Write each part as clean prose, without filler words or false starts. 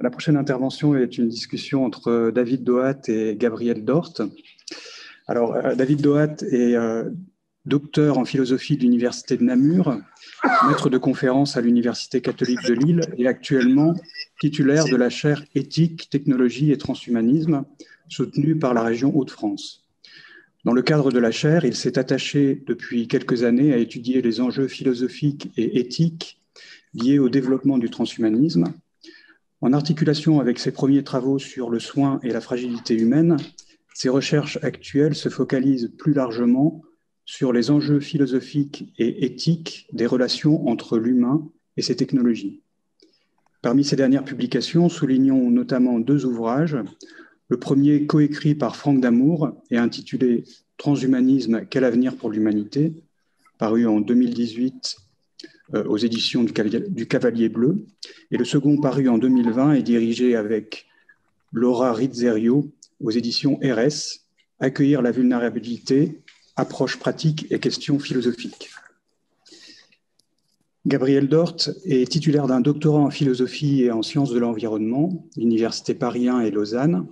La prochaine intervention est une discussion entre David Doat et Gabriel Dort. Alors, David Doat est docteur en philosophie de l'Université de Namur, maître de conférences à l'Université catholique de Lille et actuellement titulaire de la chaire Éthique, Technologie et Transhumanisme, soutenue par la région Hauts-de-France. Dans le cadre de la chaire, il s'est attaché depuis quelques années à étudier les enjeux philosophiques et éthiques liés au développement du transhumanisme. En articulation avec ses premiers travaux sur le soin et la fragilité humaine, ses recherches actuelles se focalisent plus largement sur les enjeux philosophiques et éthiques des relations entre l'humain et ses technologies. Parmi ses dernières publications, soulignons notamment deux ouvrages. Le premier, coécrit par Franck Damour et intitulé « Transhumanisme, quel avenir pour l'humanité ?» paru en 2018 aux éditions du Cavalier Bleu. Et le second, paru en 2020, est dirigé avec Laura Rizzerio aux éditions RS, Accueillir la vulnérabilité, approche pratique et questions philosophiques. Gabriel Dort est titulaire d'un doctorat en philosophie et en sciences de l'environnement, l'Université Paris 1 et Lausanne.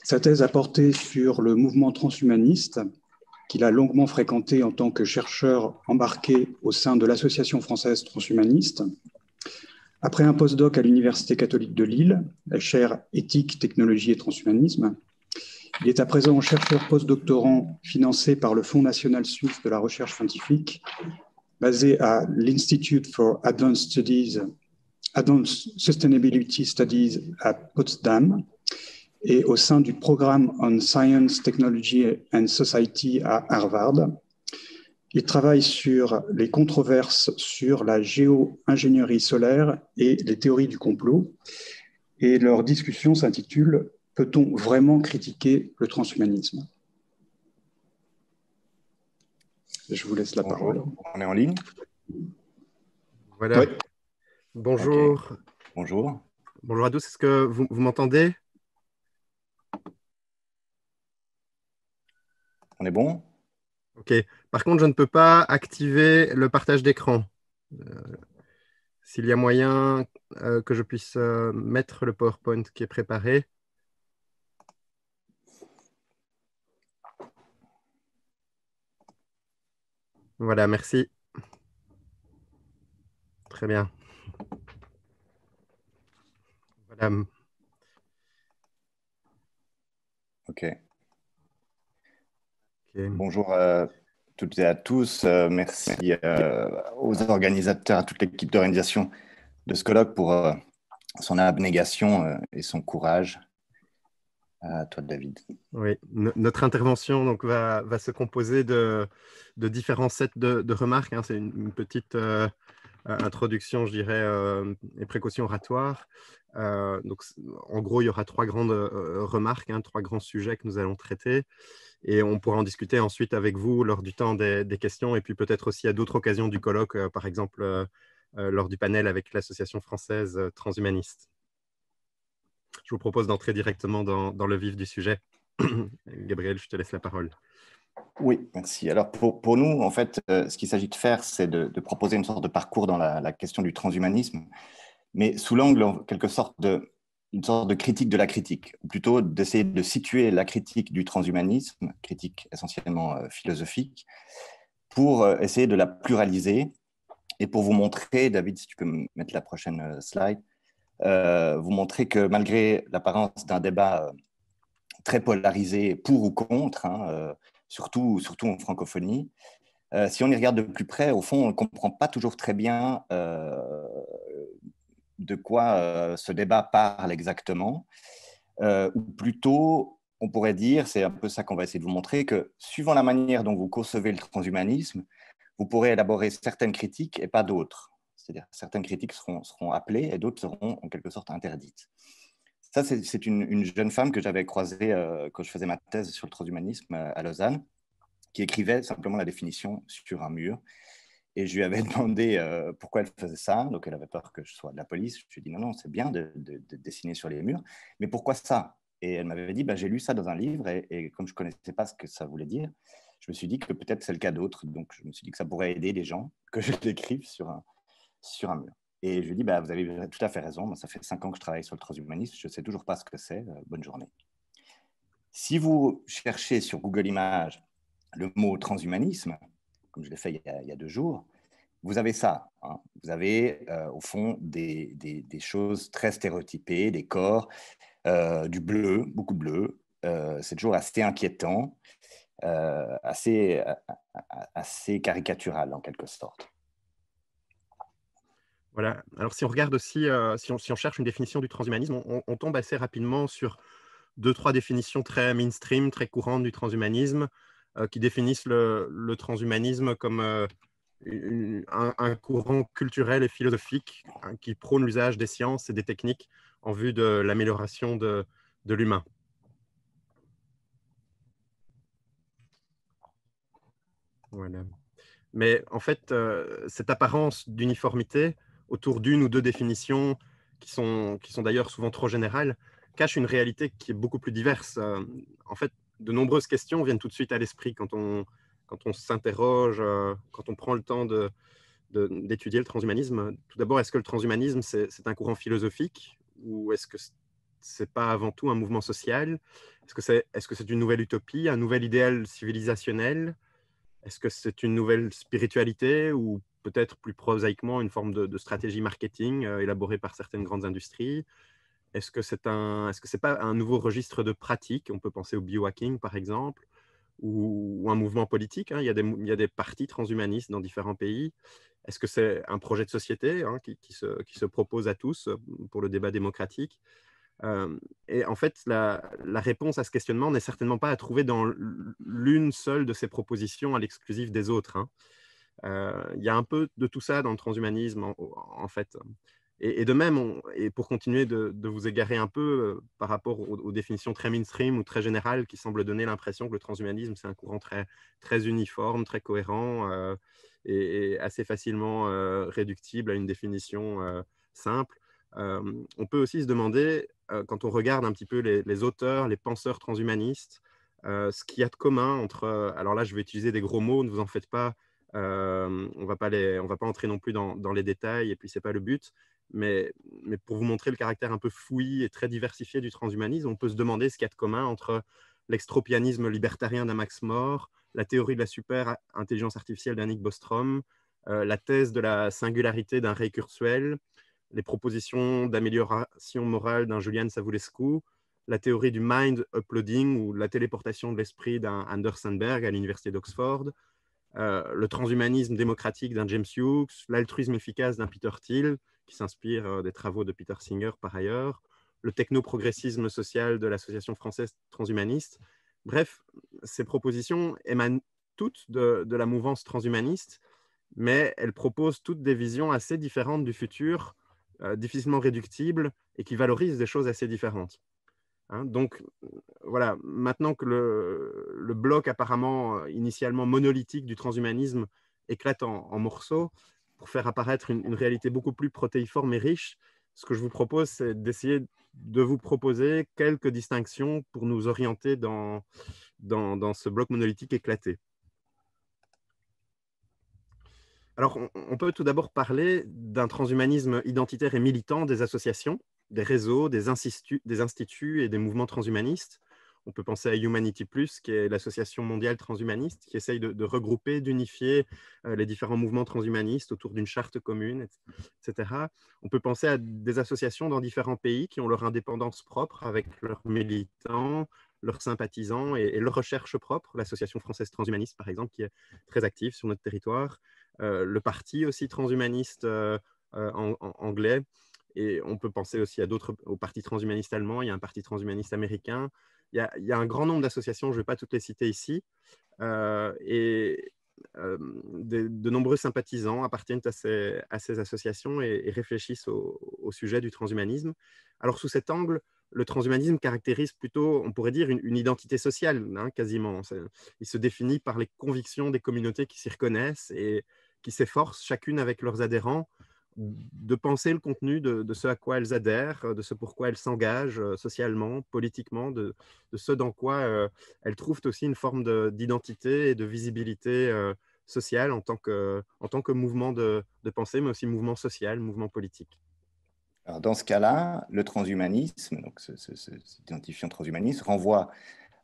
Sa thèse a porté sur le mouvement transhumaniste, qu'il a longuement fréquenté en tant que chercheur embarqué au sein de l'Association française transhumaniste. Après un postdoc à l'Université catholique de Lille, la chaire Éthique, Technologie et Transhumanisme, il est à présent chercheur postdoctorant financé par le Fonds national suisse de la recherche scientifique, basé à l'Institute for Advanced Sustainability Studies à Potsdam et au sein du programme On Science, Technology and Society à Harvard. Il travaille sur les controverses sur la géo-ingénierie solaire et les théories du complot. Et leur discussion s'intitule « Peut-on vraiment critiquer le transhumanisme ?» Je vous laisse la parole. On est en ligne? Voilà. Oui. Bonjour. Okay. Bonjour. Bonjour à tous. Est-ce que vous m'entendez? On est bon? OK. Par contre, je ne peux pas activer le partage d'écran. S'il y a moyen que je puisse mettre le PowerPoint qui est préparé. Voilà, merci. Très bien. Voilà. OK. Bonjour à toutes et à tous. Merci aux organisateurs, à toute l'équipe d'organisation de ce colloque pour son abnégation et son courage. À toi, David. Oui, notre intervention donc, va se composer de différents sets de remarques. Hein. C'est une petite introduction, je dirais, et précautions oratoires. Donc, en gros, il y aura trois grandes remarques, hein, trois grands sujets que nous allons traiter. Et on pourra en discuter ensuite avec vous lors du temps des questions et puis peut-être aussi à d'autres occasions du colloque, par exemple lors du panel avec l'Association française transhumaniste. Je vous propose d'entrer directement dans le vif du sujet. Gabriel, je te laisse la parole. Oui, merci. Alors, pour nous, en fait, ce qu'il s'agit de faire, c'est de proposer une sorte de parcours dans la question du transhumanisme, mais sous l'angle, en quelque sorte, une sorte de critique de la critique, ou plutôt d'essayer de situer la critique du transhumanisme, critique essentiellement philosophique, pour essayer de la pluraliser et pour vous montrer, David, si tu peux me mettre la prochaine slide, vous montrer que malgré l'apparence d'un débat très polarisé pour ou contre, hein, surtout en francophonie, si on y regarde de plus près, au fond, on ne comprend pas toujours très bien de quoi ce débat parle exactement, ou plutôt, on pourrait dire, c'est un peu ça qu'on va essayer de vous montrer, que suivant la manière dont vous concevez le transhumanisme, vous pourrez élaborer certaines critiques et pas d'autres. C'est-à-dire certaines critiques seront appelées et d'autres seront en quelque sorte interdites. Ça, c'est une jeune femme que j'avais croisée quand je faisais ma thèse sur le transhumanisme à Lausanne, qui écrivait simplement la définition sur un mur. Et je lui avais demandé pourquoi elle faisait ça. Donc, elle avait peur que je sois de la police. Je lui ai dit non, c'est bien de dessiner sur les murs. Mais pourquoi ça? Et elle m'avait dit, j'ai lu ça dans un livre et comme je ne connaissais pas ce que ça voulait dire, je me suis dit que peut-être c'est le cas d'autres. Donc, je me suis dit que ça pourrait aider des gens que je l'écrive sur un mur. Et je lui dis, bah, vous avez tout à fait raison, moi, ça fait 5 ans que je travaille sur le transhumanisme, je ne sais toujours pas ce que c'est, bonne journée. Si vous cherchez sur Google Images le mot transhumanisme, comme je l'ai fait il y a 2 jours, vous avez ça. Hein. Vous avez au fond des choses très stéréotypées, des corps, du bleu, beaucoup de bleu. C'est toujours assez inquiétant, assez caricatural en quelque sorte. Voilà. Alors, si on regarde aussi, si on cherche une définition du transhumanisme, on tombe assez rapidement sur 2-3 définitions très mainstream, très courantes du transhumanisme, qui définissent le transhumanisme comme un courant culturel et philosophique hein, qui prône l'usage des sciences et des techniques en vue de l'amélioration de l'humain. Voilà. Mais en fait, cette apparence d'uniformité autour d'une ou deux définitions qui sont d'ailleurs souvent trop générales, cache une réalité qui est beaucoup plus diverse. En fait, de nombreuses questions viennent tout de suite à l'esprit quand on s'interroge, quand on prend le temps d'étudier le transhumanisme. Tout d'abord, est-ce que le transhumanisme, c'est un courant philosophique ou est-ce que c'est pas avant tout un mouvement social? Est-ce que c'est une nouvelle utopie, un nouvel idéal civilisationnel? Est-ce que c'est une nouvelle spiritualité ou peut-être plus prosaïquement une forme de stratégie marketing élaborée par certaines grandes industries? Est-ce que c'est pas un nouveau registre de pratiques? On peut penser au biohacking, par exemple, ou un mouvement politique. Hein. Il y a des partis transhumanistes dans différents pays. Est-ce que c'est un projet de société hein, qui se propose à tous pour le débat démocratique? Et en fait, la réponse à ce questionnement n'est certainement pas à trouver dans l'une seule de ces propositions à l'exclusif des autres. Hein. Il y a un peu de tout ça dans le transhumanisme, en fait. Et de même, et pour continuer de vous égarer un peu par rapport aux définitions très mainstream ou très générales qui semblent donner l'impression que le transhumanisme, c'est un courant très, très uniforme, très cohérent et assez facilement réductible à une définition simple. On peut aussi se demander, quand on regarde un petit peu les auteurs, les penseurs transhumanistes, ce qu'il y a de commun entre… alors là, je vais utiliser des gros mots, ne vous en faites pas, on va pas entrer non plus dans les détails, et puis ce n'est pas le but, mais pour vous montrer le caractère un peu fouillis et très diversifié du transhumanisme, on peut se demander ce qu'il y a de commun entre l'extropianisme libertarien d'un Max More, la théorie de la super intelligence artificielle d'un Nick Bostrom, la thèse de la singularité d'un Ray Kurzweil, les propositions d'amélioration morale d'un Julian Savulescu, la théorie du mind uploading ou la téléportation de l'esprit d'un Anders Sandberg à l'université d'Oxford, le transhumanisme démocratique d'un James Hughes, l'altruisme efficace d'un Peter Thiel, qui s'inspire des travaux de Peter Singer par ailleurs, le technoprogressisme social de l'Association française transhumaniste. Bref, ces propositions émanent toutes de la mouvance transhumaniste, mais elles proposent toutes des visions assez différentes du futur, difficilement réductibles et qui valorisent des choses assez différentes. Hein, donc, voilà, maintenant que le bloc apparemment initialement monolithique du transhumanisme éclate en morceaux, pour faire apparaître une réalité beaucoup plus protéiforme et riche, ce que je vous propose, c'est d'essayer de vous proposer quelques distinctions pour nous orienter dans ce bloc monolithique éclaté. Alors, on peut tout d'abord parler d'un transhumanisme identitaire et militant des associations, des réseaux, des instituts et des mouvements transhumanistes. On peut penser à Humanity Plus, qui est l'association mondiale transhumaniste, qui essaye de regrouper, d'unifier les différents mouvements transhumanistes autour d'une charte commune, etc. On peut penser à des associations dans différents pays qui ont leur indépendance propre avec leurs militants, leurs sympathisants et leurs recherches propres. L'Association française transhumaniste, par exemple, qui est très active sur notre territoire. Le parti aussi transhumaniste anglais. Et on peut penser aussi aux partis transhumanistes allemands. Il y a un parti transhumaniste américain. Il y a un grand nombre d'associations, je ne vais pas toutes les citer ici. Et de nombreux sympathisants appartiennent à ces associations et réfléchissent au sujet du transhumanisme. Alors, sous cet angle, le transhumanisme caractérise plutôt, on pourrait dire, une identité sociale, hein, quasiment. Il se définit par les convictions des communautés qui s'y reconnaissent et qui s'efforcent, chacune avec leurs adhérents, de penser le contenu de ce à quoi elles adhèrent, de ce pourquoi elles s'engagent socialement, politiquement, de ce dans quoi elles trouvent aussi une forme d'identité et de visibilité social en tant que mouvement de pensée, mais aussi mouvement social, mouvement politique. Alors dans ce cas-là, le transhumanisme, donc cet identifiant transhumaniste, renvoie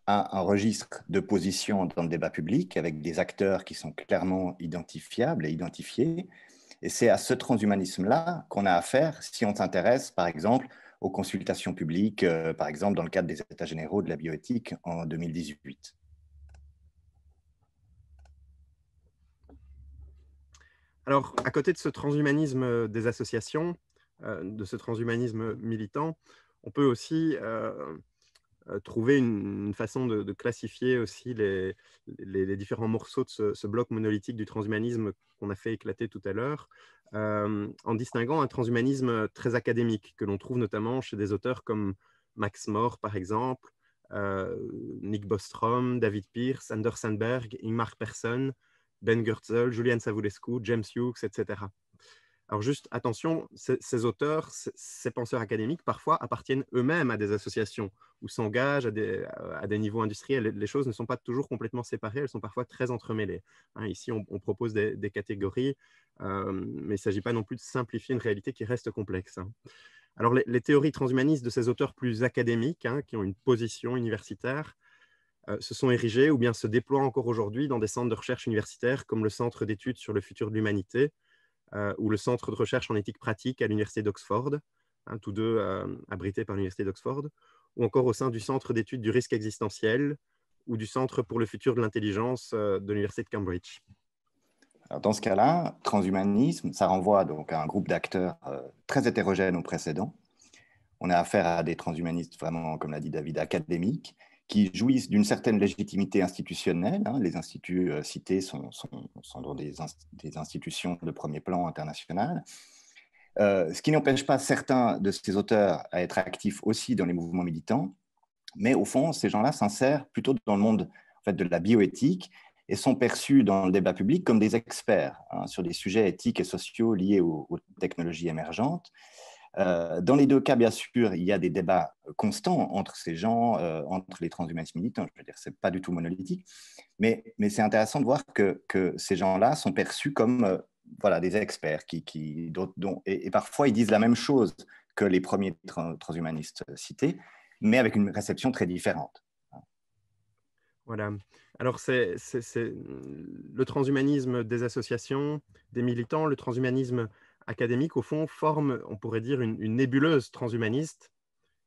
à un registre de position dans le débat public avec des acteurs qui sont clairement identifiables et identifiés. Et c'est à ce transhumanisme-là qu'on a affaire si on s'intéresse, par exemple, aux consultations publiques, par exemple, dans le cadre des États généraux de la bioéthique en 2018. Alors, à côté de ce transhumanisme des associations, de ce transhumanisme militant, on peut aussi trouver une façon de classifier aussi les différents morceaux de ce bloc monolithique du transhumanisme qu'on a fait éclater tout à l'heure, en distinguant un transhumanisme très académique que l'on trouve notamment chez des auteurs comme Max More, par exemple, Nick Bostrom, David Pearce, Anders Sandberg, Ingmar Persson, Ben Goertzel, Julian Savulescu, James Hughes, etc. Alors juste, attention, ces auteurs, ces penseurs académiques, parfois appartiennent eux-mêmes à des associations ou s'engagent à des niveaux industriels. Les choses ne sont pas toujours complètement séparées, elles sont parfois très entremêlées. Ici, on propose des catégories, mais il ne s'agit pas non plus de simplifier une réalité qui reste complexe. Alors les théories transhumanistes de ces auteurs plus académiques, qui ont une position universitaire, se sont érigées ou bien se déploient encore aujourd'hui dans des centres de recherche universitaires comme le Centre d'études sur le futur de l'humanité, ou le Centre de recherche en éthique pratique à l'Université d'Oxford, tous deux abrités par l'Université d'Oxford, ou encore au sein du Centre d'études du risque existentiel ou du Centre pour le futur de l'intelligence de l'Université de Cambridge. Alors dans ce cas-là, transhumanisme, ça renvoie donc à un groupe d'acteurs très hétérogène au précédent. On a affaire à des transhumanistes vraiment, comme l'a dit David, académiques, qui jouissent d'une certaine légitimité institutionnelle. Les instituts cités sont dans des institutions de premier plan international. Ce qui n'empêche pas certains de ces auteurs à être actifs aussi dans les mouvements militants, mais au fond, ces gens-là s'insèrent plutôt dans le monde en fait, de la bioéthique et sont perçus dans le débat public comme des experts sur des sujets éthiques et sociaux liés aux technologies émergentes. Dans les deux cas, bien sûr, il y a des débats constants entre ces gens, entre les transhumanistes militants. Je veux dire, ce n'est pas du tout monolithique. Mais c'est intéressant de voir que ces gens-là sont perçus comme voilà, des experts et parfois ils disent la même chose que les premiers transhumanistes cités, mais avec une réception très différente. Voilà. Alors, c'est le transhumanisme des associations, des militants, le transhumanisme académique, au fond, forme, on pourrait dire, une nébuleuse transhumaniste.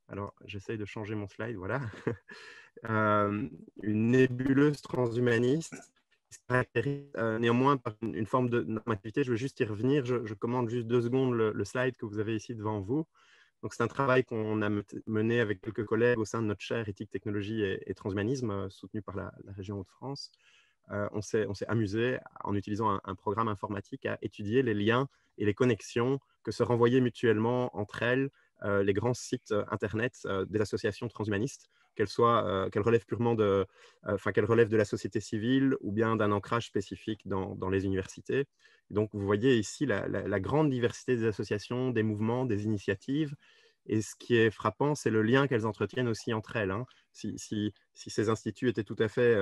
Alors, j'essaye de changer mon slide, voilà. Une nébuleuse transhumaniste qui se caractérise néanmoins par une forme de normativité. Je vais juste y revenir. Je commande juste 2 secondes le slide que vous avez ici devant vous. Donc, c'est un travail qu'on a mené avec quelques collègues au sein de notre chaire éthique, technologie et transhumanisme, soutenu par la région Hauts-de-France. On s'est amusé, en utilisant un programme informatique, à étudier les liens et les connexions que se renvoyaient mutuellement entre elles les grands sites Internet des associations transhumanistes, qu'elles relèvent purement qu'elles relèvent de la société civile ou bien d'un ancrage spécifique dans les universités. Et donc, vous voyez ici la grande diversité des associations, des mouvements, des initiatives. Et ce qui est frappant, c'est le lien qu'elles entretiennent aussi entre elles. Si ces instituts étaient tout à fait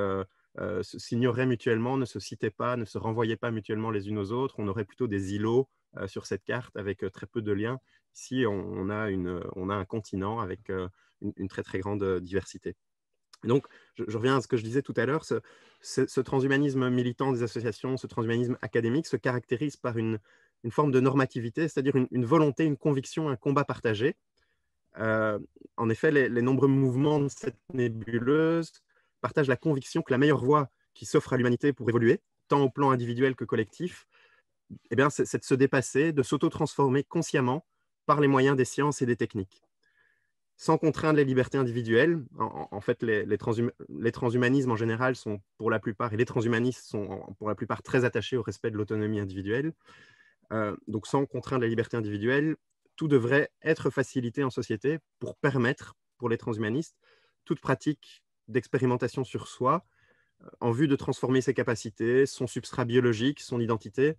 s'ignoraient mutuellement, ne se citaient pas, ne se renvoyaient pas mutuellement les unes aux autres, on aurait plutôt des îlots sur cette carte avec très peu de liens. Ici, on a un continent avec une très, très grande diversité. Donc, je reviens à ce que je disais tout à l'heure, ce transhumanisme militant des associations, ce transhumanisme académique se caractérise par une forme de normativité, c'est-à-dire une volonté, une conviction, un combat partagé. En effet, les nombreux mouvements de cette nébuleuse partagent la conviction que la meilleure voie qui s'offre à l'humanité pour évoluer, tant au plan individuel que collectif, eh bien, c'est de se dépasser, de s'auto-transformer consciemment par les moyens des sciences et des techniques, sans contraindre les libertés individuelles. En fait, les transhumanismes en général sont pour la plupart, et les transhumanistes sont pour la plupart très attachés au respect de l'autonomie individuelle. Donc, sans contraindre les libertés individuelles, tout devrait être facilité en société pour permettre, pour les transhumanistes, toute pratique d'expérimentation sur soi en vue de transformer ses capacités, son substrat biologique, son identité,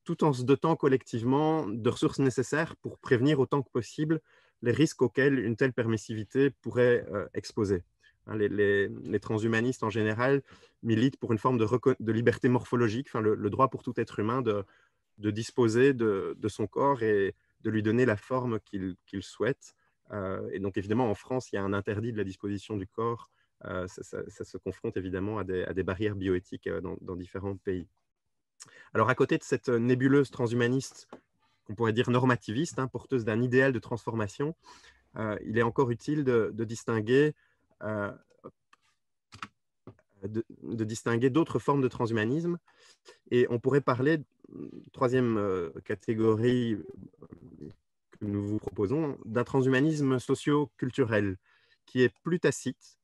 tout en se dotant collectivement de ressources nécessaires pour prévenir autant que possible les risques auxquels une telle permissivité pourrait exposer. Les transhumanistes, en général, militent pour une forme de liberté morphologique, le droit pour tout être humain de disposer de son corps et de lui donner la forme qu'il souhaite. Et donc, évidemment, en France, il y a un interdit de la disposition du corps. Ça se confronte évidemment à des barrières bioéthiques dans différents pays. Alors, à côté de cette nébuleuse transhumaniste, qu'on pourrait dire normativiste, porteuse d'un idéal de transformation, il est encore utile de distinguer d'autres formes de transhumanisme. Et on pourrait parler, troisième catégorie que nous vous proposons, d'un transhumanisme socio-culturel qui est plus tacite.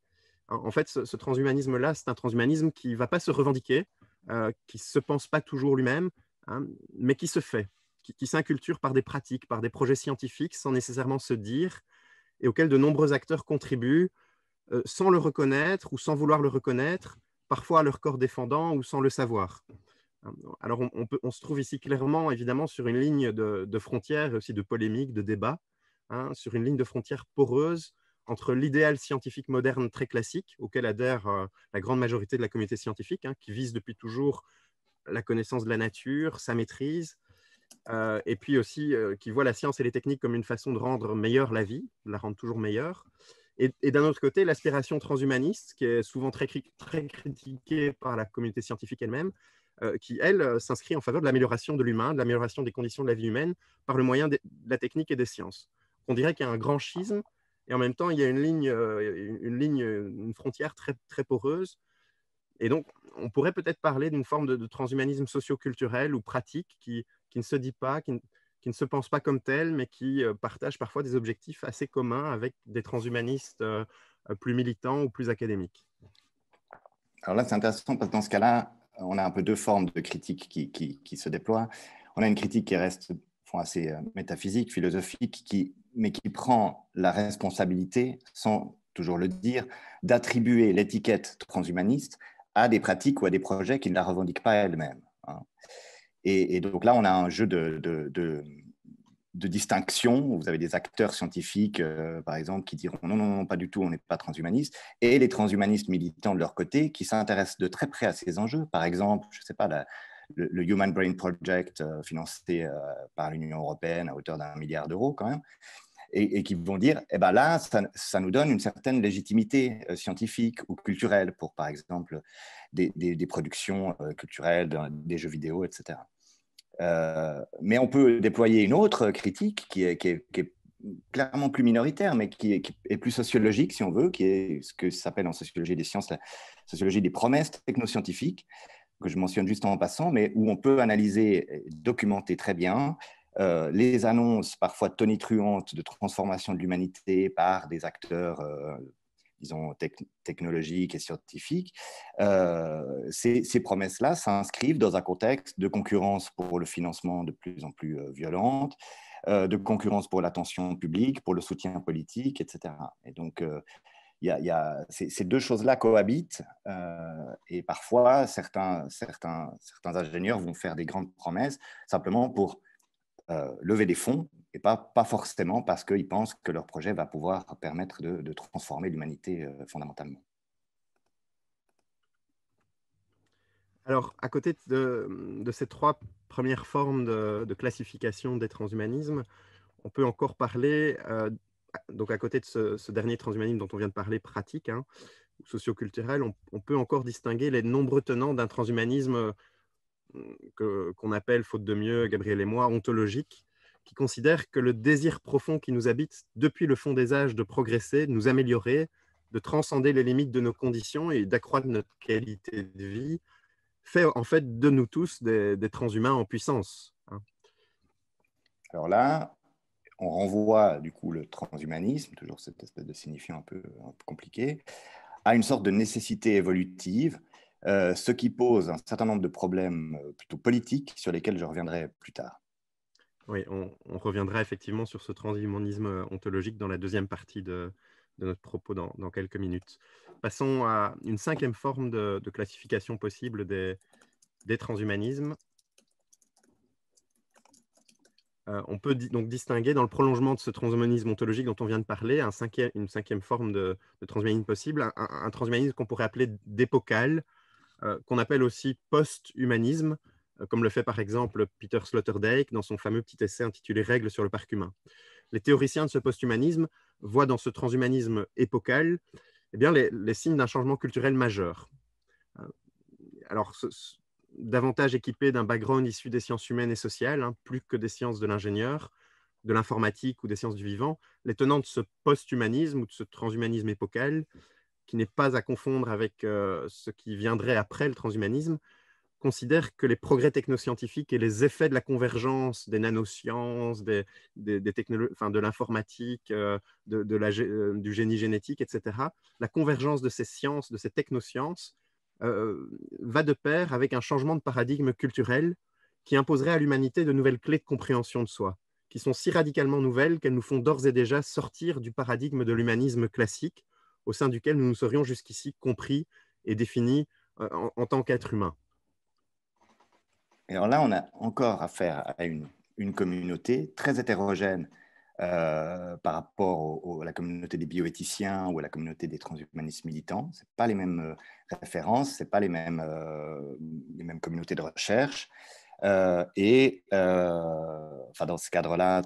En fait, ce transhumanisme-là, c'est un transhumanisme qui ne va pas se revendiquer, qui ne se pense pas toujours lui-même, mais qui se fait, qui s'inculture par des pratiques, par des projets scientifiques, sans nécessairement se dire, et auquel de nombreux acteurs contribuent sans le reconnaître ou sans vouloir le reconnaître, parfois à leur corps défendant ou sans le savoir. Alors, on se trouve ici clairement, évidemment, sur une ligne de frontière, aussi de polémique, de débat, sur une ligne de frontière poreuse entre l'idéal scientifique moderne très classique, auquel adhère la grande majorité de la communauté scientifique, qui vise depuis toujours la connaissance de la nature, sa maîtrise, et puis aussi qui voit la science et les techniques comme une façon de rendre meilleure la vie, de la rendre toujours meilleure. Et d'un autre côté, l'aspiration transhumaniste, qui est souvent très critiquée par la communauté scientifique elle-même, qui, elle, s'inscrit en faveur de l'amélioration de l'humain, de l'amélioration des conditions de la vie humaine par le moyen de la technique et des sciences. On dirait qu'il y a un grand schisme, et en même temps, il y a une frontière très poreuse. Et donc, on pourrait peut-être parler d'une forme de transhumanisme socio-culturel ou pratique qui ne se dit pas, qui ne se pense pas comme tel, mais qui partage parfois des objectifs assez communs avec des transhumanistes plus militants ou plus académiques. Alors là, c'est intéressant parce que dans ce cas-là, on a un peu deux formes de critique qui se déploient. On a une critique qui reste assez métaphysique, philosophique, mais qui prend la responsabilité, sans toujours le dire, d'attribuer l'étiquette transhumaniste à des pratiques ou à des projets qui ne la revendiquent pas elles-mêmes. Et donc là, on a un jeu de distinction. Vous avez des acteurs scientifiques, par exemple, qui diront non, pas du tout, on n'est pas transhumaniste, et les transhumanistes militants de leur côté qui s'intéressent de très près à ces enjeux. Par exemple, je ne sais pas, le Human Brain Project financé par l'Union européenne à hauteur d'1 milliard d'euros quand même, et qui vont dire, eh ben là, ça nous donne une certaine légitimité scientifique ou culturelle pour, par exemple, des productions culturelles, des jeux vidéo, etc. Mais on peut déployer une autre critique qui est clairement plus minoritaire, mais qui est plus sociologique, si on veut, qui est ce que s'appelle en sociologie des sciences la sociologie des promesses technoscientifiques, que je mentionne juste en passant, mais où on peut analyser, documenter très bien les annonces parfois tonitruantes de transformation de l'humanité par des acteurs disons, technologiques et scientifiques, ces promesses-là s'inscrivent dans un contexte de concurrence pour le financement de plus en plus violente, de concurrence pour l'attention publique, pour le soutien politique, etc. Et donc, ces deux choses-là cohabitent et parfois, certains ingénieurs vont faire des grandes promesses simplement pour lever des fonds et pas forcément parce qu'ils pensent que leur projet va pouvoir permettre de transformer l'humanité fondamentalement. Alors, à côté de ces trois premières formes de classification des transhumanismes, on peut encore parler, donc à côté de ce dernier transhumanisme dont on vient de parler, pratique, socioculturel, on peut encore distinguer les nombreux tenants d'un transhumanisme qu'on appelle, faute de mieux, Gabriel et moi, ontologique, qui considère que le désir profond qui nous habite depuis le fond des âges de progresser, de nous améliorer, de transcender les limites de nos conditions et d'accroître notre qualité de vie, fait en fait de nous tous des transhumains en puissance. Alors là, on renvoie du coup le transhumanisme, toujours cette espèce de signifiant un peu compliqué, à une sorte de nécessité évolutive, ce qui pose un certain nombre de problèmes plutôt politiques sur lesquels je reviendrai plus tard. Oui, on reviendra effectivement sur ce transhumanisme ontologique dans la deuxième partie de notre propos dans quelques minutes. Passons à une cinquième forme de classification possible des transhumanismes. On peut donc distinguer dans le prolongement de ce transhumanisme ontologique dont on vient de parler, une cinquième forme de transhumanisme possible, un transhumanisme qu'on pourrait appeler d'épocal, qu'on appelle aussi post-humanisme, comme le fait par exemple Peter Sloterdijk dans son fameux petit essai intitulé Règles sur le parc humain. Les théoriciens de ce post-humanisme voient dans ce transhumanisme épocal eh bien, les signes d'un changement culturel majeur. Alors, davantage équipé d'un background issu des sciences humaines et sociales, hein, plus que des sciences de l'ingénieur, de l'informatique ou des sciences du vivant, les tenants de ce post-humanisme ou de ce transhumanisme épocal, qui n'est pas à confondre avec ce qui viendrait après le transhumanisme, considèrent que les progrès technoscientifiques et les effets de la convergence des nanosciences, des technologies, enfin, de l'informatique, du génie génétique, etc., la convergence de ces sciences, de ces technosciences, va de pair avec un changement de paradigme culturel qui imposerait à l'humanité de nouvelles clés de compréhension de soi, qui sont si radicalement nouvelles qu'elles nous font d'ores et déjà sortir du paradigme de l'humanisme classique, au sein duquel nous nous serions jusqu'ici compris et définis en tant qu'être humain. Et alors là, on a encore affaire à une communauté très hétérogène par rapport à la communauté des bioéthiciens ou à la communauté des transhumanistes militants. Ce pas les mêmes références, ce pas les mêmes communautés de recherche. Enfin, dans ce cadre-là,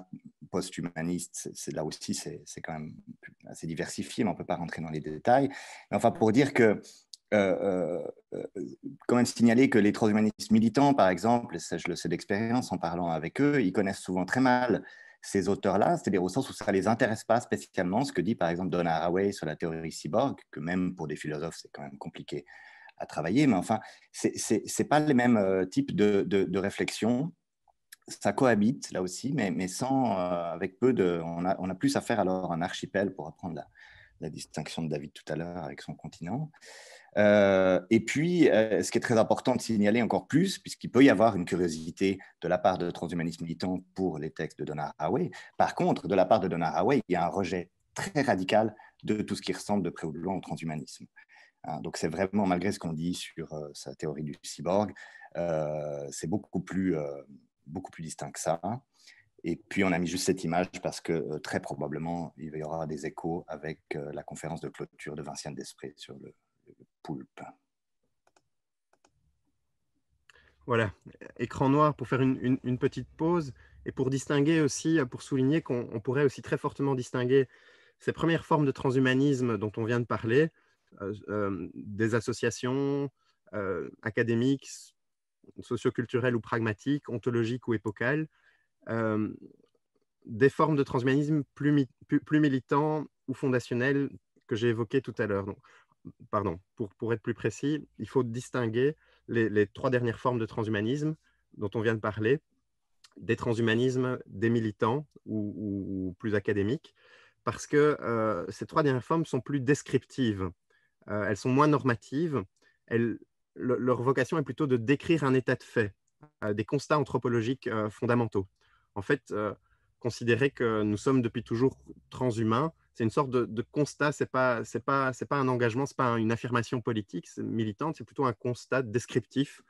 post-humaniste, là aussi, c'est quand même assez diversifié, mais on ne peut pas rentrer dans les détails. Mais enfin, pour dire que quand même signaler que les transhumanistes militants, par exemple, ça, je le sais d'expérience en parlant avec eux, ils connaissent souvent très mal ces auteurs-là, c'est-à-dire au sens où ça ne les intéresse pas spécialement, ce que dit par exemple Donna Haraway sur la théorie cyborg, que même pour des philosophes, c'est quand même compliqué à travailler, mais enfin, ce n'est pas les mêmes types de réflexion. Ça cohabite là aussi, mais sans, avec peu de... On a plus à faire alors un archipel, pour reprendre la distinction de David tout à l'heure avec son continent. Et puis, ce qui est très important de signaler encore plus, puisqu'il peut y avoir une curiosité de la part de transhumanistes militants pour les textes de Donna Haraway. Par contre, de la part de Donna Haraway, il y a un rejet très radical de tout ce qui ressemble de près ou de loin au transhumanisme. Donc, c'est vraiment, malgré ce qu'on dit sur sa théorie du cyborg, c'est beaucoup plus distinct que ça. Et puis, on a mis juste cette image parce que très probablement, il y aura des échos avec la conférence de clôture de Vinciane Desprez sur le poulpe. Voilà, écran noir pour faire une petite pause et pour distinguer aussi, pour souligner qu'on pourrait aussi très fortement distinguer ces premières formes de transhumanisme dont on vient de parler, des associations académiques, socioculturelles ou pragmatiques, ontologiques ou épocales, des formes de transhumanisme plus militants ou fondationnels que j'ai évoquées tout à l'heure. Pardon, pour être plus précis, il faut distinguer les trois dernières formes de transhumanisme dont on vient de parler, des transhumanismes des militants ou plus académiques, parce que ces trois dernières formes sont plus descriptives, elles sont moins normatives, leur vocation est plutôt de décrire un état de fait, des constats anthropologiques fondamentaux. En fait, considérer que nous sommes depuis toujours transhumains, c'est une sorte de constat, c'est pas un engagement, c'est pas une affirmation politique militante, c'est plutôt un constat descriptif.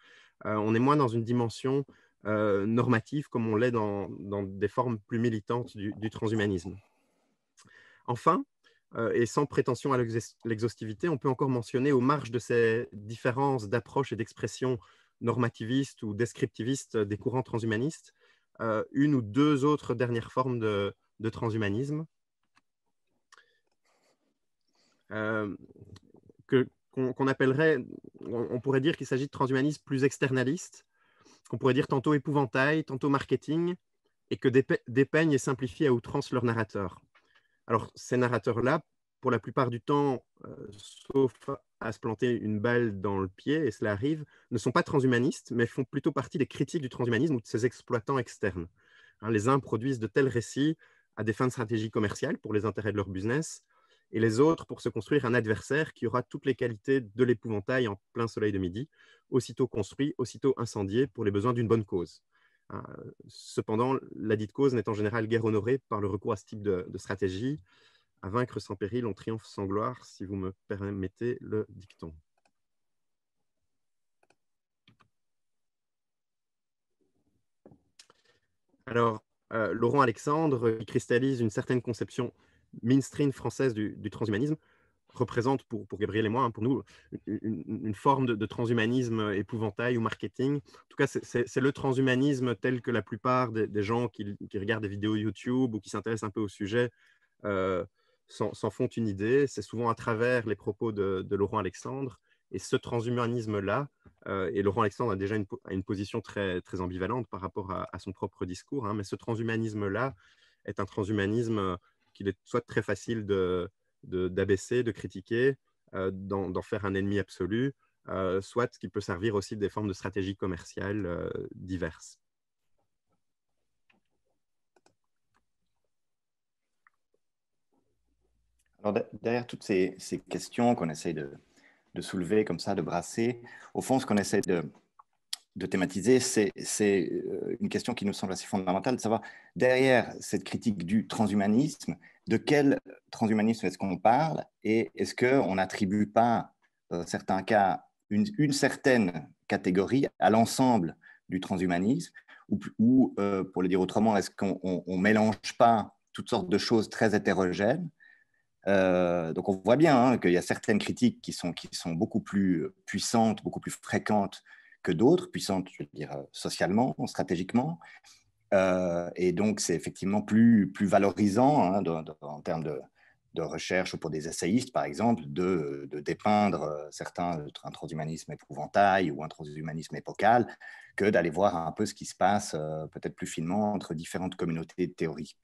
On est moins dans une dimension normative comme on l'est dans des formes plus militantes du transhumanisme. Enfin, et sans prétention à l'exhaustivité, on peut encore mentionner aux marges de ces différences d'approche et d'expression normativistes ou descriptivistes des courants transhumanistes, une ou deux autres dernières formes de transhumanisme qu'on appellerait, on pourrait dire qu'il s'agit de transhumanisme plus externaliste, qu'on pourrait dire tantôt épouvantail, tantôt marketing, et que dépeignent et simplifient à outrance leurs narrateurs. Alors, ces narrateurs-là, pour la plupart du temps, sauf à se planter une balle dans le pied, et cela arrive, ne sont pas transhumanistes, mais font plutôt partie des critiques du transhumanisme ou de ses exploitants externes. Les uns produisent de tels récits à des fins de stratégie commerciale pour les intérêts de leur business, et les autres pour se construire un adversaire qui aura toutes les qualités de l'épouvantail en plein soleil de midi, aussitôt construit, aussitôt incendié pour les besoins d'une bonne cause. Cependant, la dite cause n'est en général guère honorée par le recours à ce type de stratégie. À vaincre sans péril, on triomphe sans gloire, si vous me permettez le dicton. Alors, Laurent Alexandre, qui cristallise une certaine conception mainstream française du transhumanisme, représente pour Gabriel et moi, hein, pour nous, une forme de transhumanisme épouvantail ou marketing. En tout cas, c'est le transhumanisme tel que la plupart des gens qui regardent des vidéos YouTube ou qui s'intéressent un peu au sujet s'en font une idée. C'est souvent à travers les propos de Laurent Alexandre. Et ce transhumanisme-là, et Laurent Alexandre a déjà une position très, très ambivalente par rapport à son propre discours, hein, mais ce transhumanisme-là est un transhumanisme qu'il est soit très facile d'abaisser, de critiquer, d'en faire un ennemi absolu, soit qui peut servir aussi des formes de stratégies commerciales diverses. Alors, derrière toutes ces questions qu'on essaie de soulever comme ça, de brasser, au fond, ce qu'on essaie de thématiser, c'est une question qui nous semble assez fondamentale, de savoir, derrière cette critique du transhumanisme, de quel transhumanisme est-ce qu'on parle et est-ce qu'on n'attribue pas, dans certains cas, une certaine catégorie à l'ensemble du transhumanisme ou pour le dire autrement, est-ce qu'on ne mélange pas toutes sortes de choses très hétérogènes. Donc on voit bien hein, qu'il y a certaines critiques qui sont beaucoup plus puissantes, beaucoup plus fréquentes que d'autres, puissantes, je veux dire, socialement, stratégiquement. Et donc c'est effectivement plus valorisant hein, en termes de recherche ou pour des essayistes, par exemple, de dépeindre un transhumanisme épouvantail ou un transhumanisme épocal, que d'aller voir un peu ce qui se passe peut-être plus finement entre différentes communautés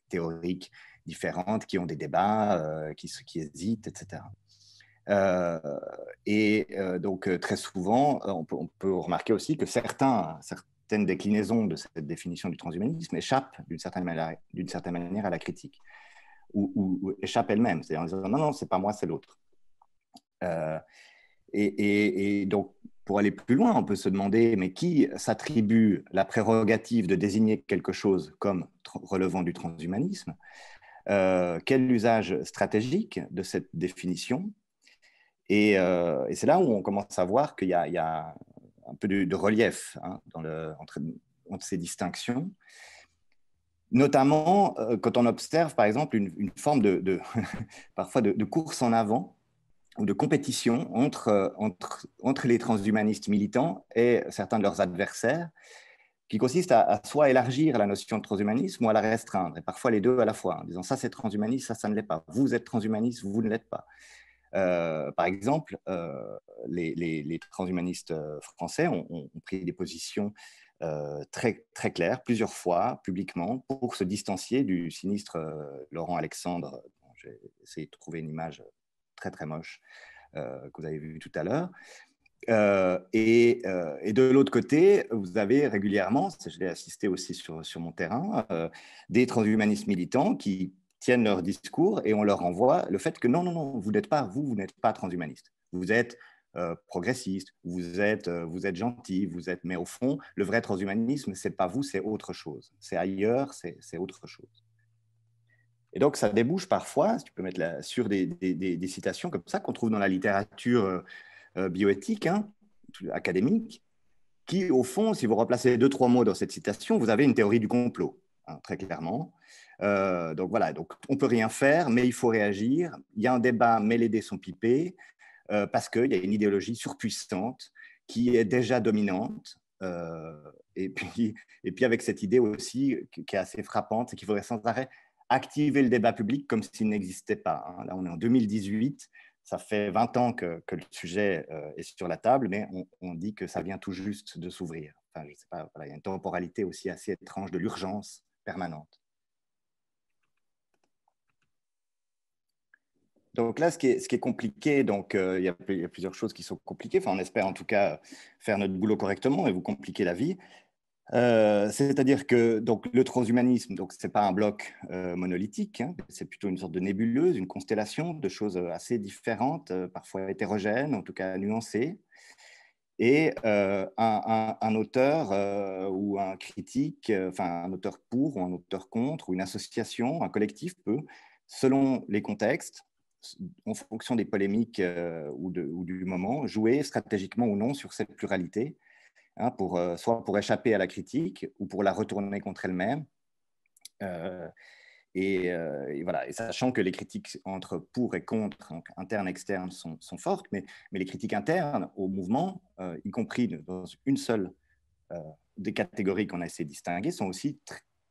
théoriques différentes qui ont des débats, qui hésitent, etc. Donc très souvent, on peut remarquer aussi que certaines déclinaisons de cette définition du transhumanisme échappent d'une certaine manière à la critique ou échappent elles-mêmes, c'est-à-dire en disant non, non, c'est pas moi, c'est l'autre. Et donc, pour aller plus loin, on peut se demander, mais qui s'attribue la prérogative de désigner quelque chose comme relevant du transhumanisme? Quel usage stratégique de cette définition? Et c'est là où on commence à voir qu'il y a un peu de relief hein, entre ces distinctions. Notamment quand on observe, par exemple, une forme parfois de course en avant ou de compétition entre les transhumanistes militants et certains de leurs adversaires, qui consiste à soit élargir la notion de transhumanisme ou à la restreindre, et parfois les deux à la fois, en disant ça c'est transhumaniste, ça ne l'est pas. Vous êtes transhumaniste, vous ne l'êtes pas. Par exemple, les transhumanistes français ont pris des positions très, très claires, plusieurs fois, publiquement, pour se distancier du sinistre Laurent Alexandre. J'ai essayé de trouver une image très, très moche que vous avez vue tout à l'heure. Et de l'autre côté, vous avez régulièrement, je l'ai assisté aussi sur mon terrain, des transhumanistes militants qui tiennent leur discours et on leur envoie le fait que non, non, non, vous n'êtes pas transhumaniste. Vous êtes progressiste, vous êtes gentil, mais au fond, le vrai transhumanisme, ce n'est pas vous, c'est autre chose. C'est ailleurs, c'est autre chose. Et donc, ça débouche parfois, si tu peux mettre sur des citations comme ça qu'on trouve dans la littérature bioéthique, hein, académique, qui, au fond, si vous replacez 2-3 mots dans cette citation, vous avez une théorie du complot, hein, très clairement. Donc voilà, donc, on ne peut rien faire, mais il faut réagir. Il y a un débat, mais les dés sont pipés, parce qu'il y a une idéologie surpuissante qui est déjà dominante. Et puis avec cette idée aussi qui est assez frappante, c'est qu'il faudrait sans arrêt activer le débat public comme s'il n'existait pas. Hein. Là, on est en 2018, ça fait 20 ans que le sujet est sur la table, mais on dit que ça vient tout juste de s'ouvrir. Enfin, je sais pas, voilà, il y a une temporalité aussi assez étrange de l'urgence permanente. Donc là, ce qui est compliqué, donc il y a plusieurs choses qui sont compliquées. Enfin, on espère en tout cas faire notre boulot correctement et vous compliquer la vie. C'est-à-dire que donc, le transhumanisme, ce n'est pas un bloc monolithique, hein, c'est plutôt une sorte de nébuleuse, une constellation de choses assez différentes, parfois hétérogènes, en tout cas nuancées. Et un auteur ou un critique, enfin un auteur pour ou un auteur contre, ou une association, un collectif peut, selon les contextes, en fonction des polémiques ou du moment, jouer stratégiquement ou non sur cette pluralité. Hein, soit pour échapper à la critique ou pour la retourner contre elle-même. Et voilà. Et sachant que les critiques entre pour et contre, donc internes et externes, sont fortes, mais les critiques internes au mouvement, y compris dans une seule des catégories qu'on a essayé de distinguer, sont aussi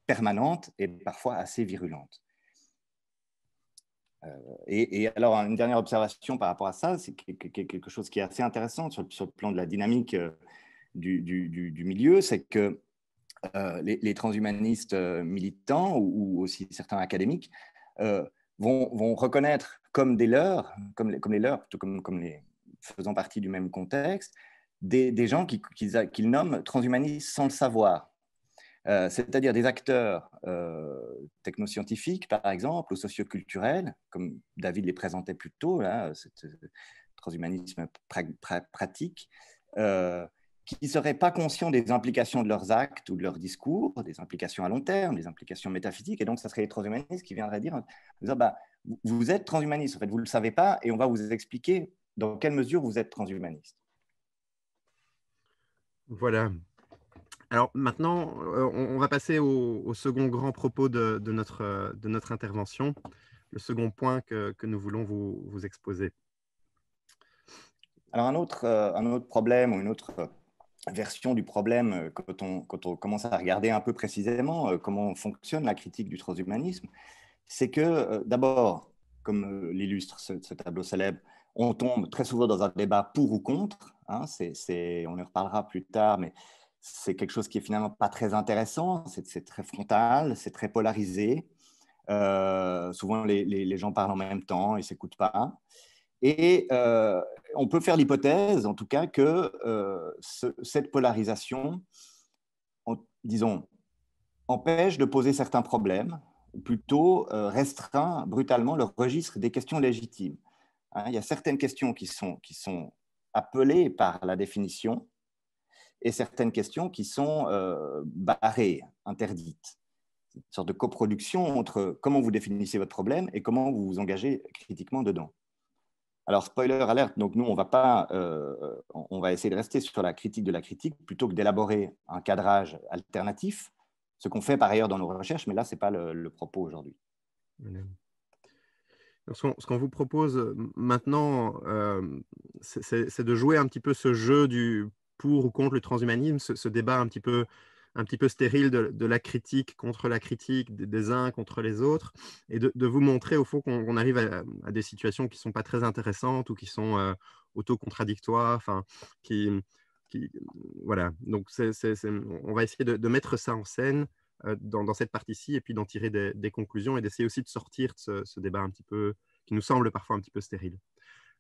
permanentes et parfois assez virulentes. Et alors, une dernière observation par rapport à ça, c'est quelque chose qui est assez intéressant sur le plan de la dynamique du milieu, c'est que les transhumanistes militants ou aussi certains académiques vont reconnaître comme des leurs, comme les leurs, plutôt comme les faisant partie du même contexte, des gens qu'ils nomment transhumanistes sans le savoir. C'est-à-dire des acteurs technoscientifiques, par exemple, ou socioculturels, comme David les présentait plus tôt, là, ce transhumanisme pratique, qui ne seraient pas conscients des implications de leurs actes ou de leurs discours, des implications à long terme, des implications métaphysiques, et donc ça serait les transhumanistes qui viendraient dire, bah, vous êtes transhumaniste, en fait, vous ne le savez pas, et on va vous expliquer dans quelle mesure vous êtes transhumaniste. Voilà. Alors maintenant, on va passer au second grand propos de notre intervention, le second point que nous voulons vous exposer. Alors un autre problème ou une autre version du problème quand on commence à regarder un peu précisément comment fonctionne la critique du transhumanisme, c'est que d'abord, comme l'illustre ce tableau célèbre, on tombe très souvent dans un débat pour ou contre. Hein, on en reparlera plus tard, mais c'est quelque chose qui est finalement pas très intéressant. C'est très frontal, c'est très polarisé. Souvent, les gens parlent en même temps et ne s'écoutent pas. Et on peut faire l'hypothèse, en tout cas, que cette polarisation, disons, empêche de poser certains problèmes, ou plutôt restreint brutalement le registre des questions légitimes. Hein, il y a certaines questions qui sont appelées par la définition et certaines questions qui sont barrées, interdites. Une sorte de coproduction entre comment vous définissez votre problème et comment vous vous engagez critiquement dedans. Alors, spoiler alert, donc nous, on va essayer de rester sur la critique de la critique plutôt que d'élaborer un cadrage alternatif, ce qu'on fait par ailleurs dans nos recherches, mais là, ce n'est pas le propos aujourd'hui. Ce qu'on vous propose maintenant, c'est de jouer un petit peu ce jeu du pour ou contre le transhumanisme, ce débat un petit peu stérile de la critique contre la critique, des uns contre les autres, et de vous montrer au fond qu'on arrive à des situations qui ne sont pas très intéressantes ou qui sont auto-contradictoires, enfin, voilà. Donc, on va essayer de mettre ça en scène dans cette partie-ci, et puis d'en tirer des conclusions et d'essayer aussi de sortir de ce débat un petit peu, qui nous semble parfois un petit peu stérile.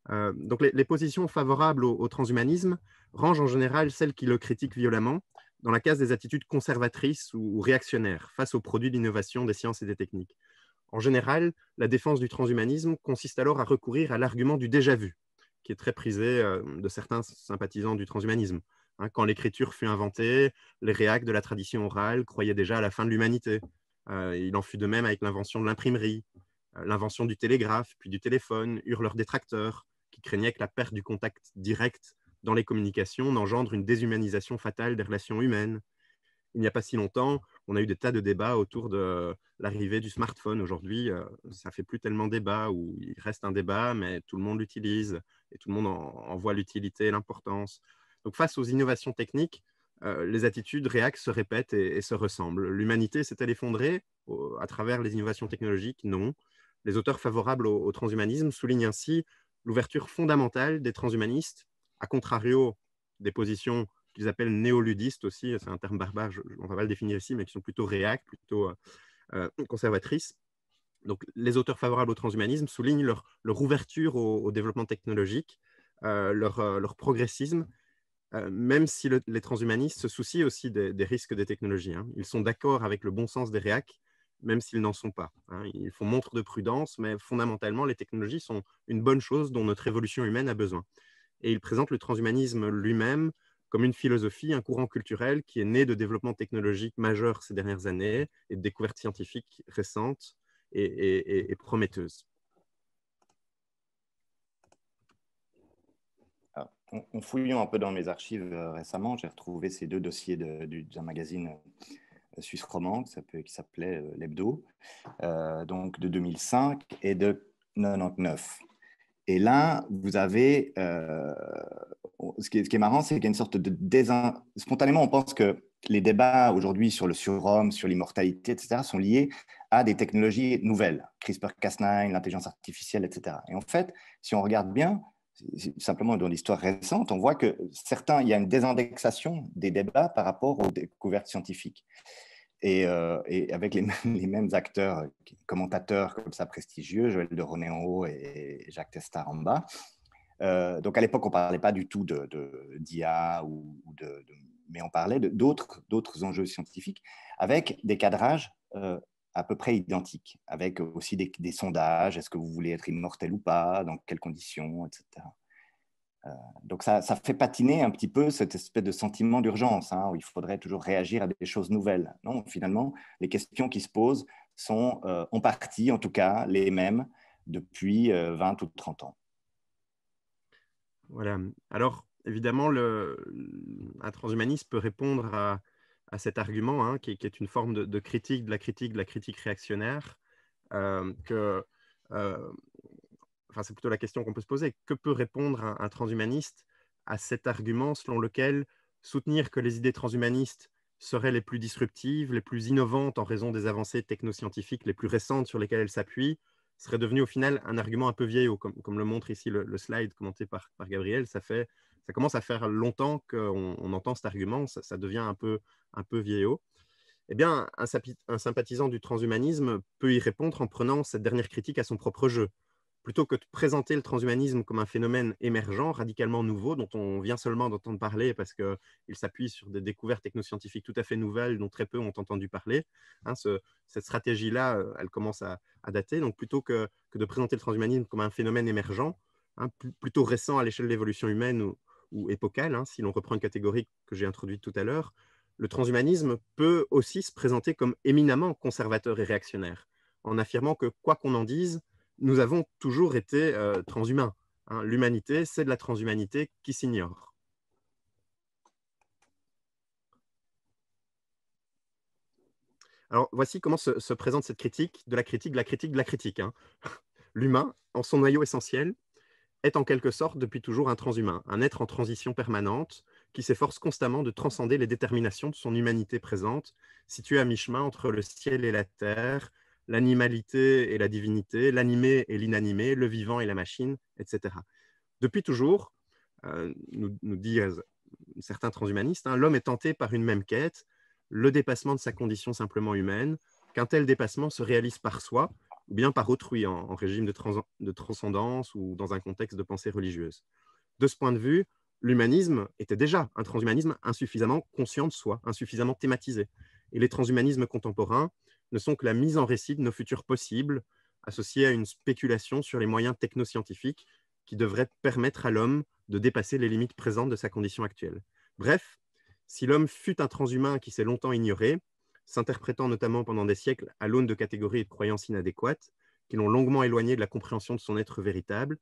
Donc les positions favorables au transhumanisme rangent en général celles qui le critiquent violemment dans la case des attitudes conservatrices ou réactionnaires face aux produits d'innovation des sciences et des techniques. En général, la défense du transhumanisme consiste alors à recourir à l'argument du déjà-vu, qui est très prisé de certains sympathisants du transhumanisme. Hein, quand l'écriture fut inventée, les réacs de la tradition orale croyaient déjà à la fin de l'humanité. Il en fut de même avec l'invention de l'imprimerie, l'invention du télégraphe, puis du téléphone, eurent leurs détracteurs, qui craignaient que la perte du contact direct dans les communications n'engendre une déshumanisation fatale des relations humaines. Il n'y a pas si longtemps, on a eu des tas de débats autour de l'arrivée du smartphone. Aujourd'hui, ça ne fait plus tellement débat, ou il reste un débat, mais tout le monde l'utilise et tout le monde en voit l'utilité et l'importance. Donc face aux innovations techniques, les attitudes réac se répètent et se ressemblent. L'humanité s'est-elle effondrée à travers les innovations technologiques? Non. Les auteurs favorables au transhumanisme soulignent ainsi l'ouverture fondamentale des transhumanistes, à contrario des positions qu'ils appellent néoludistes aussi, c'est un terme barbare, on ne va pas le définir ici, mais qui sont plutôt réac, plutôt conservatrices. Donc, les auteurs favorables au transhumanisme soulignent leur ouverture au développement technologique, leur progressisme, même si les transhumanistes se soucient aussi des risques des technologies. Hein. Ils sont d'accord avec le bon sens des réacs, même s'ils n'en sont pas. Hein. Ils font montre de prudence, mais fondamentalement, les technologies sont une bonne chose dont notre évolution humaine a besoin. Et ils présentent le transhumanisme lui-même comme une philosophie, un courant culturel qui est né de développements technologiques majeurs ces dernières années et de découvertes scientifiques récentes et prometteuses. Alors, en fouillant un peu dans mes archives récemment, j'ai retrouvé ces deux dossiers d'un magazine suisse romande qui s'appelait l'Hebdo, donc de 2005 et de 99. Et là, vous avez, ce qui est marrant, c'est qu'il y a une sorte de spontanément, on pense que les débats aujourd'hui sur le surhomme, sur l'immortalité, etc., sont liés à des technologies nouvelles, CRISPR-Cas9, l'intelligence artificielle, etc. Et en fait, si on regarde bien, simplement dans l'histoire récente, on voit que il y a une désindexation des débats par rapport aux découvertes scientifiques. Et avec les mêmes acteurs, commentateurs comme ça prestigieux, Joël de Ronéo et Jacques Testard en bas. Donc à l'époque, on ne parlait pas du tout d'IA, mais on parlait d'autres enjeux scientifiques avec des cadrages à peu près identiques, avec aussi des sondages, est-ce que vous voulez être immortel ou pas, dans quelles conditions, etc. Donc ça fait patiner un petit peu cette espèce de sentiment d'urgence, où il faudrait toujours réagir à des choses nouvelles. Non, finalement, les questions qui se posent sont en partie, en tout cas, les mêmes depuis 20 ou 30 ans. Voilà. Alors, évidemment, un transhumaniste peut répondre à cet argument, qui est une forme de critique de la critique réactionnaire, enfin, c'est plutôt la question qu'on peut se poser. Que peut répondre un transhumaniste à cet argument selon lequel soutenir que les idées transhumanistes seraient les plus disruptives, les plus innovantes en raison des avancées technoscientifiques les plus récentes sur lesquelles elles s'appuient, serait devenu au final un argument un peu vieillot, comme le montre ici le slide commenté par Gabriel. Ça commence à faire longtemps qu'on entend cet argument, ça devient un peu vieillot. Eh bien, un sympathisant du transhumanisme peut y répondre en prenant cette dernière critique à son propre jeu. Plutôt que de présenter le transhumanisme comme un phénomène émergent, radicalement nouveau, dont on vient seulement d'entendre parler parce qu'il s'appuie sur des découvertes technoscientifiques tout à fait nouvelles dont très peu ont entendu parler. Cette stratégie-là, elle commence à dater. Donc, plutôt que de présenter le transhumanisme comme un phénomène émergent, plutôt récent à l'échelle de l'évolution humaine ou épocale, si l'on reprend une catégorie que j'ai introduite tout à l'heure, le transhumanisme peut aussi se présenter comme éminemment conservateur et réactionnaire, en affirmant que, quoi qu'on en dise, nous avons toujours été transhumains. L'humanité, c'est de la transhumanité qui s'ignore. Alors, voici comment se présente cette critique de la critique de la critique de la critique. L'humain, en son noyau essentiel, est en quelque sorte depuis toujours un transhumain, un être en transition permanente qui s'efforce constamment de transcender les déterminations de son humanité présente, située à mi-chemin entre le ciel et la terre, l'animalité et la divinité, l'animé et l'inanimé, le vivant et la machine, etc. Depuis toujours, nous disent certains transhumanistes, l'homme est tenté par une même quête, le dépassement de sa condition simplement humaine, qu'un tel dépassement se réalise par soi, ou bien par autrui, en régime de transcendance ou dans un contexte de pensée religieuse. De ce point de vue, l'humanisme était déjà un transhumanisme insuffisamment conscient de soi, insuffisamment thématisé. Et les transhumanismes contemporains ne sont que la mise en récit de nos futurs possibles, associés à une spéculation sur les moyens technoscientifiques qui devraient permettre à l'homme de dépasser les limites présentes de sa condition actuelle. Bref, si l'homme fut un transhumain qui s'est longtemps ignoré, s'interprétant notamment pendant des siècles à l'aune de catégories et de croyances inadéquates, qui l'ont longuement éloigné de la compréhension de son être véritable,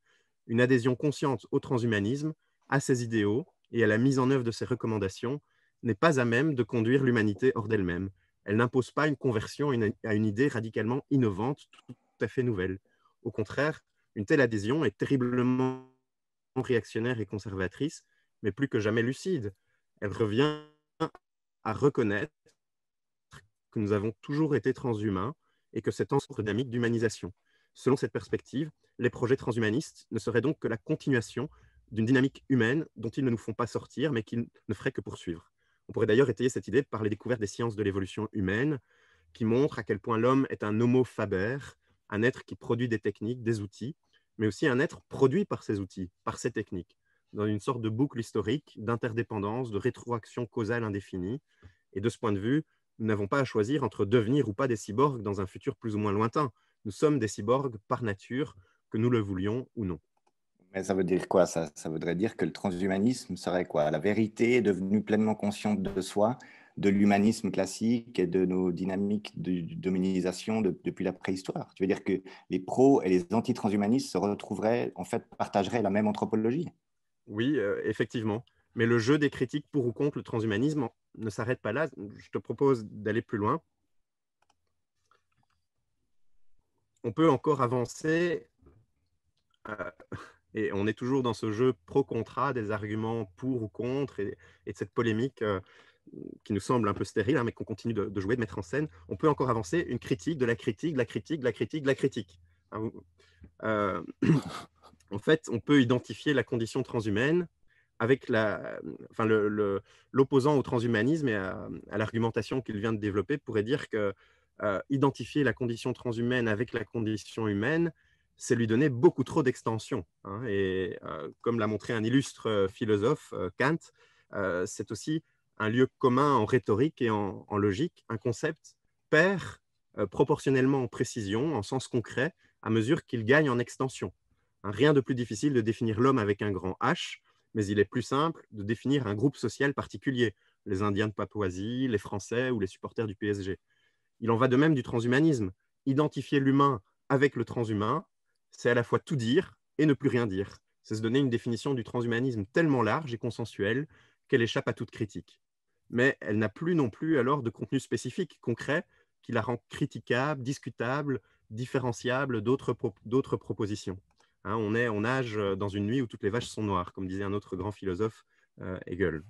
une adhésion consciente au transhumanisme, à ses idéaux et à la mise en œuvre de ses recommandations n'est pas à même de conduire l'humanité hors d'elle-même. Elle n'impose pas une conversion à une idée radicalement innovante, tout à fait nouvelle. Au contraire, une telle adhésion est terriblement réactionnaire et conservatrice, mais plus que jamais lucide. Elle revient à reconnaître que nous avons toujours été transhumains et que c'est une dynamique d'humanisation. Selon cette perspective, les projets transhumanistes ne seraient donc que la continuation d'une dynamique humaine dont ils ne nous font pas sortir, mais qu'ils ne feraient que poursuivre. On pourrait d'ailleurs étayer cette idée par les découvertes des sciences de l'évolution humaine, qui montrent à quel point l'homme est un homo faber, un être qui produit des techniques, des outils, mais aussi un être produit par ces outils, par ces techniques, dans une sorte de boucle historique d'interdépendance, de rétroaction causale indéfinie. Et de ce point de vue, nous n'avons pas à choisir entre devenir ou pas des cyborgs dans un futur plus ou moins lointain. Nous sommes des cyborgs par nature, que nous le voulions ou non. Mais ça veut dire quoi, ça? Ça voudrait dire que le transhumanisme serait quoi? La vérité devenue pleinement consciente de soi, de l'humanisme classique et de nos dynamiques d'hominisation depuis la préhistoire. Tu veux dire que les pros et les anti-transhumanistes se retrouveraient, en fait, partageraient la même anthropologie? Oui, effectivement. Mais le jeu des critiques pour ou contre le transhumanisme ne s'arrête pas là. Je te propose d'aller plus loin. On peut encore avancer, et on est toujours dans ce jeu pro-contra, des arguments pour ou contre, et de cette polémique qui nous semble un peu stérile, hein, mais qu'on continue de jouer, de mettre en scène. On peut encore avancer une critique de la critique, de la critique, de la critique, de la critique. En fait, on peut identifier la condition transhumaine avec l'opposant au transhumanisme et à l'argumentation qu'il vient de développer pourrait dire que identifier la condition transhumaine avec la condition humaine, c'est lui donner beaucoup trop d'extension. Hein, et comme l'a montré un illustre philosophe, Kant, c'est aussi un lieu commun en rhétorique et en logique. Un concept perd proportionnellement en précision, en sens concret, à mesure qu'il gagne en extension. Hein, rien de plus difficile de définir l'homme avec un grand H, mais il est plus simple de définir un groupe social particulier, les Indiens de Papouasie, les Français ou les supporters du PSG. Il en va de même du transhumanisme. Identifier l'humain avec le transhumain, c'est à la fois tout dire et ne plus rien dire. C'est se donner une définition du transhumanisme tellement large et consensuelle qu'elle échappe à toute critique. Mais elle n'a plus non plus alors de contenu spécifique, concret, qui la rend critiquable, discutable, différenciable d'autres propositions. Hein, on nage dans une nuit où toutes les vaches sont noires, comme disait un autre grand philosophe, Hegel.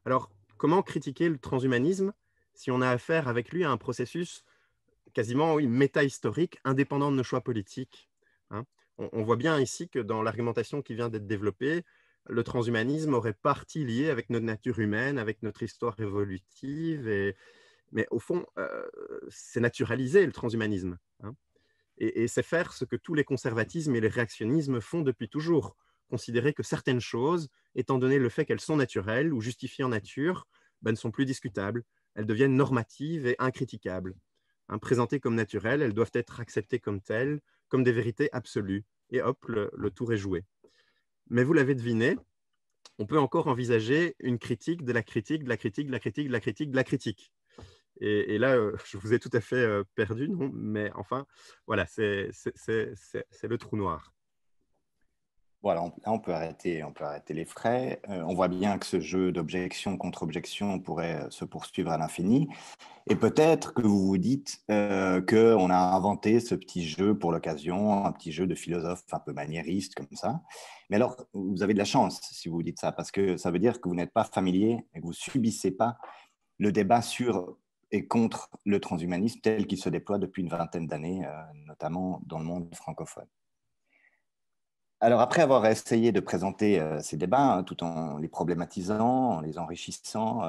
Alors, comment critiquer le transhumanisme si on a affaire avec lui à un processus quasiment méta-historique, indépendant de nos choix politiques, hein? On voit bien ici que dans l'argumentation qui vient d'être développée, le transhumanisme aurait partie liée avec notre nature humaine, avec notre histoire évolutive, mais au fond, c'est naturaliser le transhumanisme, hein, et c'est faire ce que tous les conservatismes et les réactionnismes font depuis toujours, considérer que certaines choses, étant donné le fait qu'elles sont naturelles ou justifiées en nature, ne sont plus discutables, elles deviennent normatives et incritiquables. Hein, présentées comme naturelles, elles doivent être acceptées comme telles, comme des vérités absolues, et hop, le tour est joué. Mais vous l'avez deviné, on peut encore envisager une critique de la critique, de la critique, de la critique, de la critique, de la critique. Et là, je vous ai tout à fait perdu, non? Mais enfin, voilà, c'est le trou noir. Voilà, là, on peut arrêter les frais. On voit bien que ce jeu d'objection contre objection pourrait se poursuivre à l'infini. Et peut-être que vous vous dites qu'on a inventé ce petit jeu pour l'occasion, un petit jeu de philosophe un peu maniériste comme ça. Mais alors, vous avez de la chance si vous dites ça, parce que ça veut dire que vous n'êtes pas familier et que vous ne subissez pas le débat sur et contre le transhumanisme tel qu'il se déploie depuis une vingtaine d'années, notamment dans le monde francophone. Alors, après avoir essayé de présenter ces débats, hein, tout en les problématisant, en les enrichissant,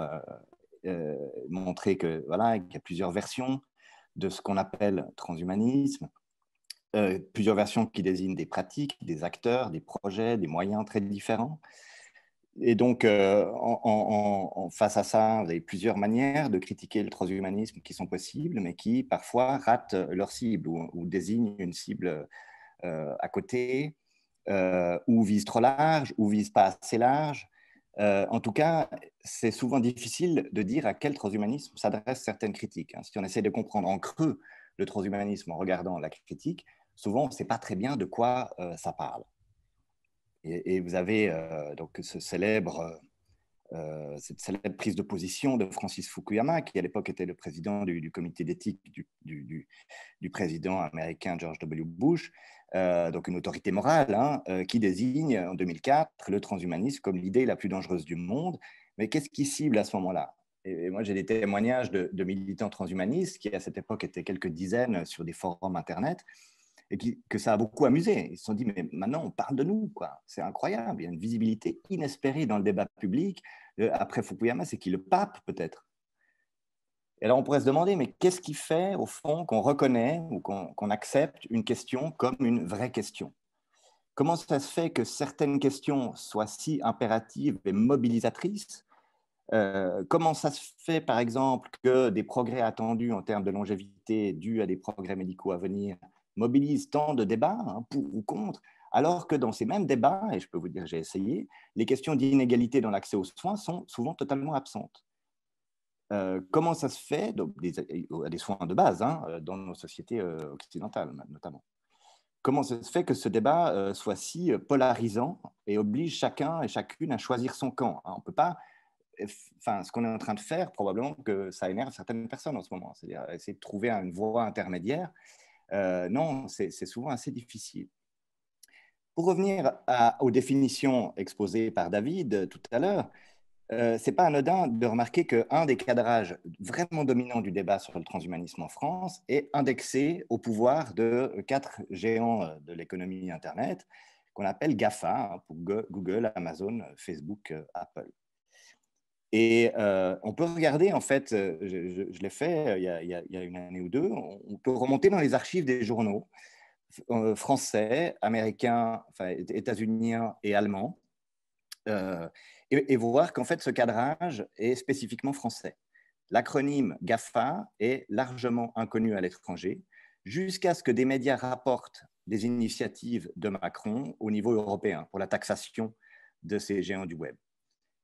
montrer que, voilà, qu'il y a plusieurs versions de ce qu'on appelle transhumanisme, plusieurs versions qui désignent des pratiques, des acteurs, des projets, des moyens très différents. Et donc, face à ça, vous avez plusieurs manières de critiquer le transhumanisme qui sont possibles, mais qui parfois ratent leur cible ou désignent une cible à côté, ou visent trop large, ou visent pas assez large. En tout cas, c'est souvent difficile de dire à quel transhumanisme s'adressent certaines critiques. Hein. Si on essaie de comprendre en creux le transhumanisme en regardant la critique, souvent on ne sait pas très bien de quoi ça parle. Et vous avez donc cette célèbre prise de position de Francis Fukuyama, qui à l'époque était le président du comité d'éthique du président américain George W. Bush, donc une autorité morale, hein, qui désigne en 2004 le transhumanisme comme l'idée la plus dangereuse du monde. Mais qu'est-ce qui cible à ce moment-là? Et moi, j'ai des témoignages de militants transhumanistes qui, à cette époque, étaient quelques dizaines sur des forums Internet, et que ça a beaucoup amusé. Ils se sont dit, mais maintenant, on parle de nous, quoi. C'est incroyable. Il y a une visibilité inespérée dans le débat public. Après Fukuyama, c'est qui, le pape, peut-être? Et alors, on pourrait se demander, mais qu'est-ce qui fait, au fond, qu'on reconnaît ou qu'on accepte une question comme une vraie question? Comment ça se fait que certaines questions soient si impératives et mobilisatrices? Comment ça se fait, par exemple, que des progrès attendus en termes de longévité dus à des progrès médicaux à venir mobilisent tant de débats, hein, pour ou contre, alors que dans ces mêmes débats, et je peux vous dire, j'ai essayé, les questions d'inégalité dans l'accès aux soins sont souvent totalement absentes. Comment ça se fait, donc, à des soins de base, hein, dans nos sociétés occidentales notamment? comment ça se fait que ce débat soit si polarisant et oblige chacun et chacune à choisir son camp, hein. On peut pas, enfin, ce qu'on est en train de faire, probablement que ça énerve certaines personnes en ce moment, c'est-à-dire essayer de trouver une voie intermédiaire. Non, c'est souvent assez difficile. Pour revenir aux définitions exposées par David tout à l'heure, ce n'est pas anodin de remarquer qu'un des cadrages vraiment dominants du débat sur le transhumanisme en France est indexé au pouvoir de 4 géants de l'économie Internet qu'on appelle GAFA, hein, pour Google, Amazon, Facebook, Apple. Et on peut regarder, en fait, je l'ai fait il y a une année ou deux, on peut remonter dans les archives des journaux français, américains, enfin, états-uniens et allemands, et voir qu'en fait, ce cadrage est spécifiquement français. L'acronyme GAFA est largement inconnu à l'étranger, jusqu'à ce que des médias rapportent des initiatives de Macron au niveau européen pour la taxation de ces géants du web.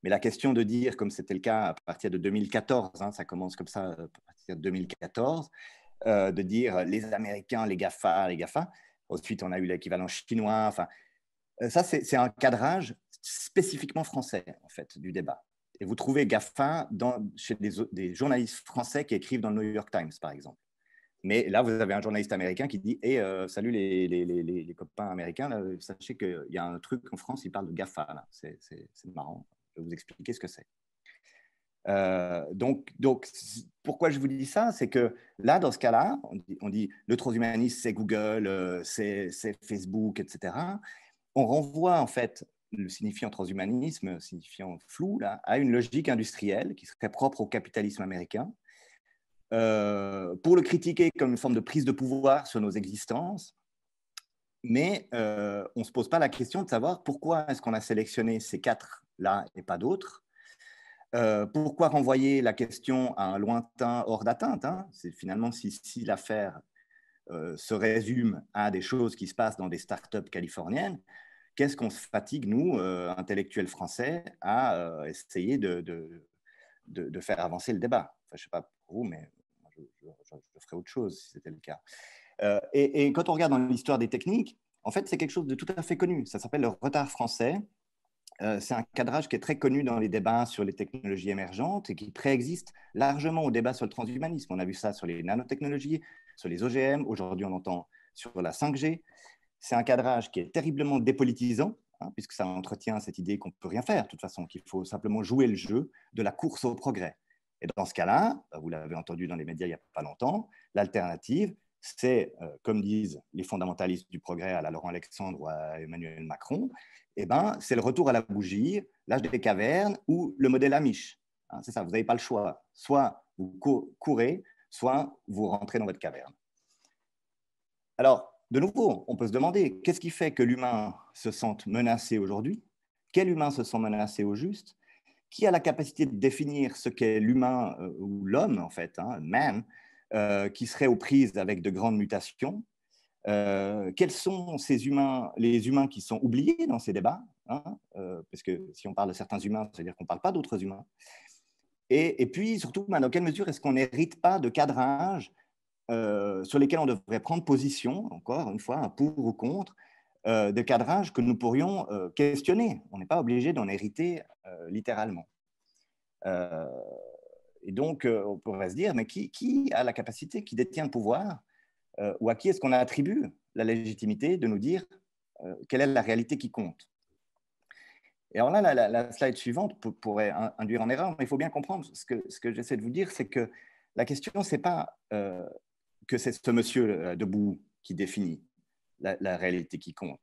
Mais la question de dire, comme c'était le cas à partir de 2014, hein, ça commence comme ça à partir de 2014, de dire les Américains, les GAFA, les GAFA. Ensuite, on a eu l'équivalent chinois. Enfin, ça, c'est un cadrage spécifiquement français, en fait, du débat. Et vous trouvez GAFA chez des journalistes français qui écrivent dans le New York Times, par exemple. Mais là, vous avez un journaliste américain qui dit hey, salut les copains américains, là, sachez qu'il y a un truc en France, il parle de GAFA. C'est marrant. Je vais vous expliquer ce que c'est. Donc, pourquoi je vous dis ça, c'est que là, dans ce cas-là, on dit le transhumanisme, c'est Google, c'est Facebook, etc. On renvoie en fait le signifiant transhumanisme, signifiant flou, là, à une logique industrielle qui serait propre au capitalisme américain, pour le critiquer comme une forme de prise de pouvoir sur nos existences. Mais on ne se pose pas la question de savoir pourquoi est-ce qu'on a sélectionné ces 4-là et pas d'autres. Pourquoi renvoyer la question à un lointain hors d'atteinte, hein? C'est finalement si l'affaire se résume à des choses qui se passent dans des startups californiennes, qu'est-ce qu'on se fatigue, nous, intellectuels français, à essayer de faire avancer le débat? Enfin, je ne sais pas pour vous, mais je ferais autre chose si c'était le cas. Et quand on regarde dans l'histoire des techniques, en fait, c'est quelque chose de tout à fait connu. Ça s'appelle le retard français. C'est un cadrage qui est très connu dans les débats sur les technologies émergentes et qui préexiste largement au débat sur le transhumanisme. On a vu ça sur les nanotechnologies, sur les OGM. Aujourd'hui, on entend sur la 5G. C'est un cadrage qui est terriblement dépolitisant, hein, puisque ça entretient cette idée qu'on ne peut rien faire, de toute façon, qu'il faut simplement jouer le jeu de la course au progrès. Et dans ce cas-là, vous l'avez entendu dans les médias il n'y a pas longtemps, l'alternative, c'est, comme disent les fondamentalistes du progrès à la Laurent Alexandre ou à Emmanuel Macron, eh ben, c'est le retour à la bougie, l'âge des cavernes ou le modèle Amish. Hein, c'est ça, vous n'avez pas le choix. Soit vous courez, soit vous rentrez dans votre caverne. Alors, de nouveau, on peut se demander, qu'est-ce qui fait que l'humain se sente menacé aujourd'hui? Quel humain se sent menacé au juste? Qui a la capacité de définir ce qu'est l'humain ou l'homme, en fait, hein, man, qui serait aux prises avec de grandes mutations? Quels sont les humains qui sont oubliés dans ces débats, hein, parce que si on parle de certains humains, ça veut dire qu'on ne parle pas d'autres humains. Et puis, surtout, dans quelle mesure est-ce qu'on n'hérite pas de cadrage sur lesquels on devrait prendre position, encore une fois, pour ou contre, de cadrages que nous pourrions questionner. On n'est pas obligé d'en hériter littéralement. Et donc, on pourrait se dire, mais qui a la capacité, qui détient le pouvoir, ou à qui est-ce qu'on attribue la légitimité de nous dire quelle est la réalité qui compte? Et alors là, la slide suivante pourrait induire en erreur, mais il faut bien comprendre, ce que j'essaie de vous dire, c'est que la question, ce n'est pas que c'est ce monsieur debout qui définit la réalité qui compte.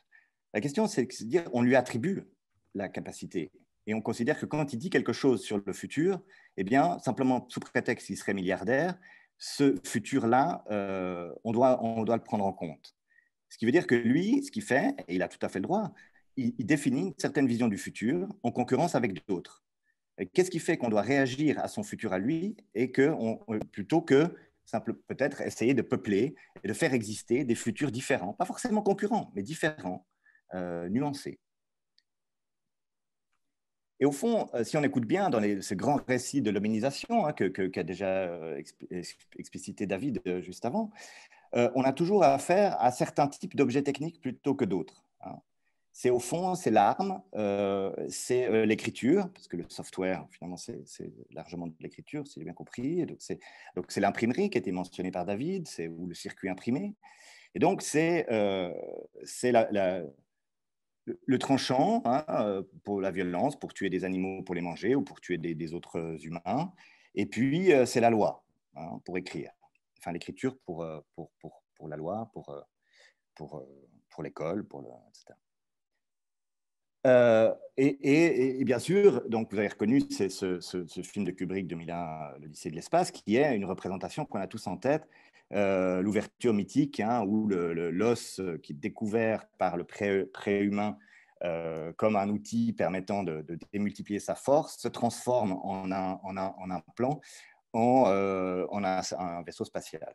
La question, c'est de dire on lui attribue la capacité. Et on considère que quand il dit quelque chose sur le futur, eh bien, simplement sous prétexte qu'il serait milliardaire, ce futur-là, on doit le prendre en compte. Ce qui veut dire que lui, ce qu'il fait, et il a tout à fait le droit, il définit une certaine vision du futur en concurrence avec d'autres. Qu'est-ce qui fait qu'on doit réagir à son futur à lui et plutôt que peut-être essayer de peupler et de faire exister des futurs différents, pas forcément concurrents, mais différents, nuancés. Et au fond, si on écoute bien dans ces grands récits de l'hominisation, hein, qu'a déjà explicité David juste avant, on a toujours affaire à certains types d'objets techniques plutôt que d'autres. Hein. C'est au fond, c'est l'arme, c'est l'écriture, parce que le software, finalement, c'est largement de l'écriture, si j'ai bien compris. Donc, c'est l'imprimerie qui a été mentionnée par David, ou le circuit imprimé. Et donc, c'est le tranchant, hein, pour la violence, pour tuer des animaux, pour les manger, ou pour tuer des autres humains. Et puis, c'est la loi, hein, pour écrire. Enfin, l'écriture pour la loi, pour l'école, etc. Et bien sûr, donc vous avez reconnu, c'est ce film de Kubrick 2001, l'Odyssée de l'espace, qui est une représentation qu'on a tous en tête, l'ouverture mythique, hein, où l'os qui est découvert par le préhumain comme un outil permettant de démultiplier sa force se transforme en un plan, en un vaisseau spatial.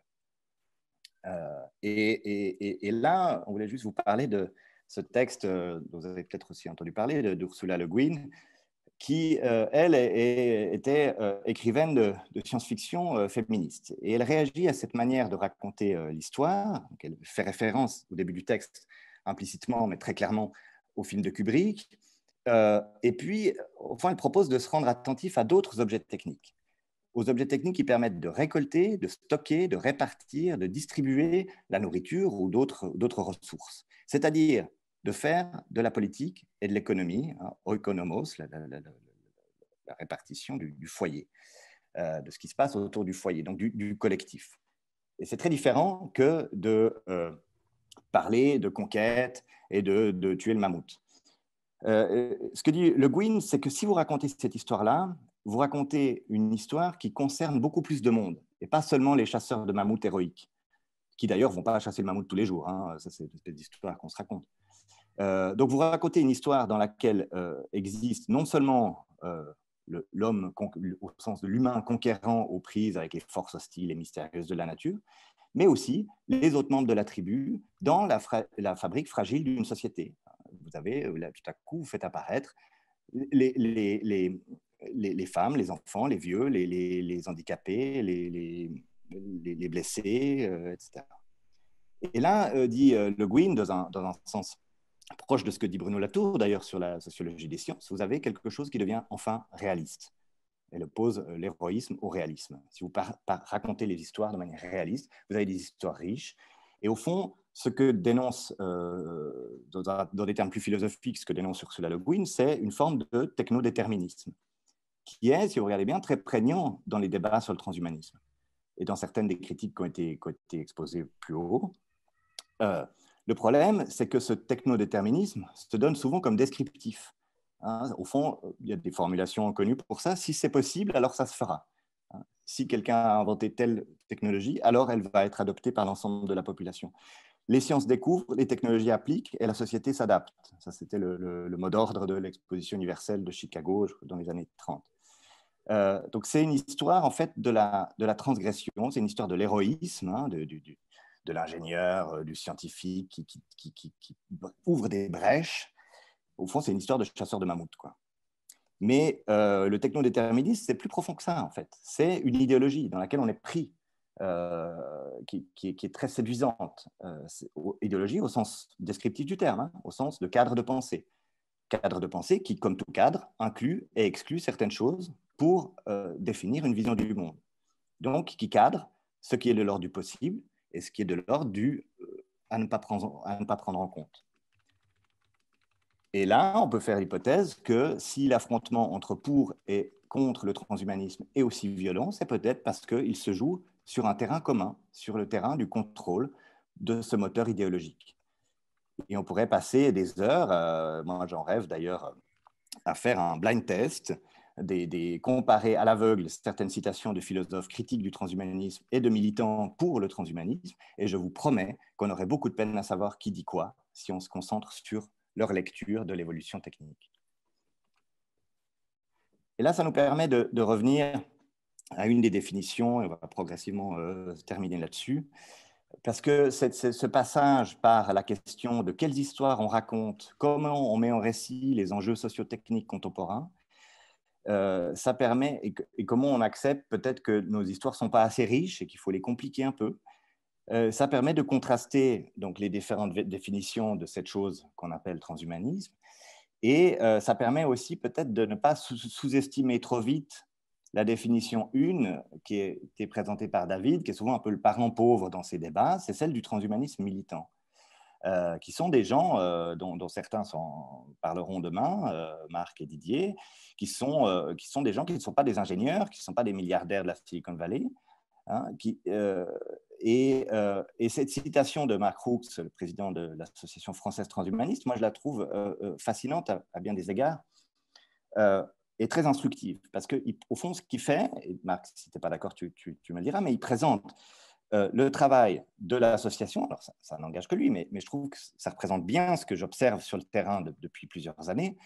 Et là, on voulait juste vous parler de ce texte dont vous avez peut-être aussi entendu parler, d'Ursula Le Guin, qui, elle, était écrivaine de science-fiction féministe. Et elle réagit à cette manière de raconter l'histoire. Elle fait référence au début du texte, implicitement, mais très clairement, au film de Kubrick. Et puis, au fond, elle propose de se rendre attentif à d'autres objets techniques, aux objets techniques qui permettent de récolter, de stocker, de répartir, de distribuer la nourriture ou d'autres ressources. C'est-à-dire de faire de la politique et de l'économie, hein, oikonomos, la répartition du foyer, de ce qui se passe autour du foyer, donc du collectif. Et c'est très différent que de parler de conquête et de tuer le mammouth. Ce que dit Le Guin, c'est que si vous racontez cette histoire-là, vous racontez une histoire qui concerne beaucoup plus de monde, et pas seulement les chasseurs de mammouths héroïques, qui d'ailleurs ne vont pas chasser le mammouth tous les jours. Hein. Ça, c'est une espèce d'histoire qu'on se raconte. Donc, vous racontez une histoire dans laquelle existe non seulement l'homme au sens de l'humain conquérant aux prises avec les forces hostiles et mystérieuses de la nature, mais aussi les autres membres de la tribu dans la fabrique fragile d'une société. Vous avez, là, tout à coup, vous faites apparaître les femmes, les enfants, les vieux, les handicapés, les blessés, etc. Et là, dit Le Guin, dans un sens proche de ce que dit Bruno Latour, d'ailleurs, sur la sociologie des sciences, vous avez quelque chose qui devient enfin réaliste. Elle oppose l'héroïsme au réalisme. Si vous racontez les histoires de manière réaliste, vous avez des histoires riches. Et au fond, ce que dénonce, dans des termes plus philosophiques, ce que dénonce Ursula Le Guin, c'est une forme de technodéterminisme, qui est, si vous regardez bien, très prégnant dans les débats sur le transhumanisme. Et dans certaines des critiques qui ont été exposées plus haut. Le problème, c'est que ce technodéterminisme se donne souvent comme descriptif. Hein, au fond, il y a des formulations connues pour ça. Si c'est possible, alors ça se fera. Hein, si quelqu'un a inventé telle technologie, alors elle va être adoptée par l'ensemble de la population. Les sciences découvrent, les technologies appliquent et la société s'adapte. Ça, c'était le mot d'ordre de l'exposition universelle de Chicago dans les années 30. Donc, c'est une histoire, en fait, de la transgression. C'est une histoire de l'héroïsme, hein, de l'ingénieur, du scientifique qui ouvre des brèches. Au fond, c'est une histoire de chasseur de mammouth, quoi. Mais le technodéterminisme, c'est plus profond que ça, en fait. C'est une idéologie dans laquelle on est pris, qui est très séduisante. Idéologie au sens descriptif du terme, hein, au sens de cadre de pensée. Cadre de pensée qui, comme tout cadre, inclut et exclut certaines choses pour définir une vision du monde. Donc, qui cadre ce qui est de l'ordre du possible et ce qui est de l'ordre à ne pas prendre en compte. Et là, on peut faire l'hypothèse que si l'affrontement entre pour et contre le transhumanisme est aussi violent, c'est peut-être parce qu'il se joue sur un terrain commun, sur le terrain du contrôle de ce moteur idéologique. Et on pourrait passer des heures, moi j'en rêve d'ailleurs, à faire un blind test, comparer à l'aveugle certaines citations de philosophes critiques du transhumanisme et de militants pour le transhumanisme, et je vous promets qu'on aurait beaucoup de peine à savoir qui dit quoi si on se concentre sur leur lecture de l'évolution technique. Et là, ça nous permet de revenir à une des définitions, et on va progressivement terminer là-dessus, parce que ce passage par la question de quelles histoires on raconte, comment on met en récit les enjeux socio-techniques contemporains, ça permet, et comment on accepte peut-être que nos histoires ne sont pas assez riches et qu'il faut les compliquer un peu. Ça permet de contraster donc, les différentes définitions de cette chose qu'on appelle transhumanisme. Et ça permet aussi peut-être de ne pas sous-estimer trop vite la définition 1 qui est présentée par David, qui est souvent un peu le parent pauvre dans ces débats, c'est celle du transhumanisme militant, qui sont des gens dont certains parleront demain, Marc et Didier, qui sont des gens qui ne sont pas des ingénieurs, qui ne sont pas des milliardaires de la Silicon Valley, hein, et cette citation de Mark Crooks, le président de l'Association française transhumaniste, moi je la trouve fascinante à bien des égards, et très instructive, parce qu'au fond, ce qu'il fait, et Marc, si tu n'es pas d'accord, tu me le diras, mais il présente le travail de l'association. Alors ça n'engage que lui, mais je trouve que ça représente bien ce que j'observe sur le terrain depuis plusieurs années,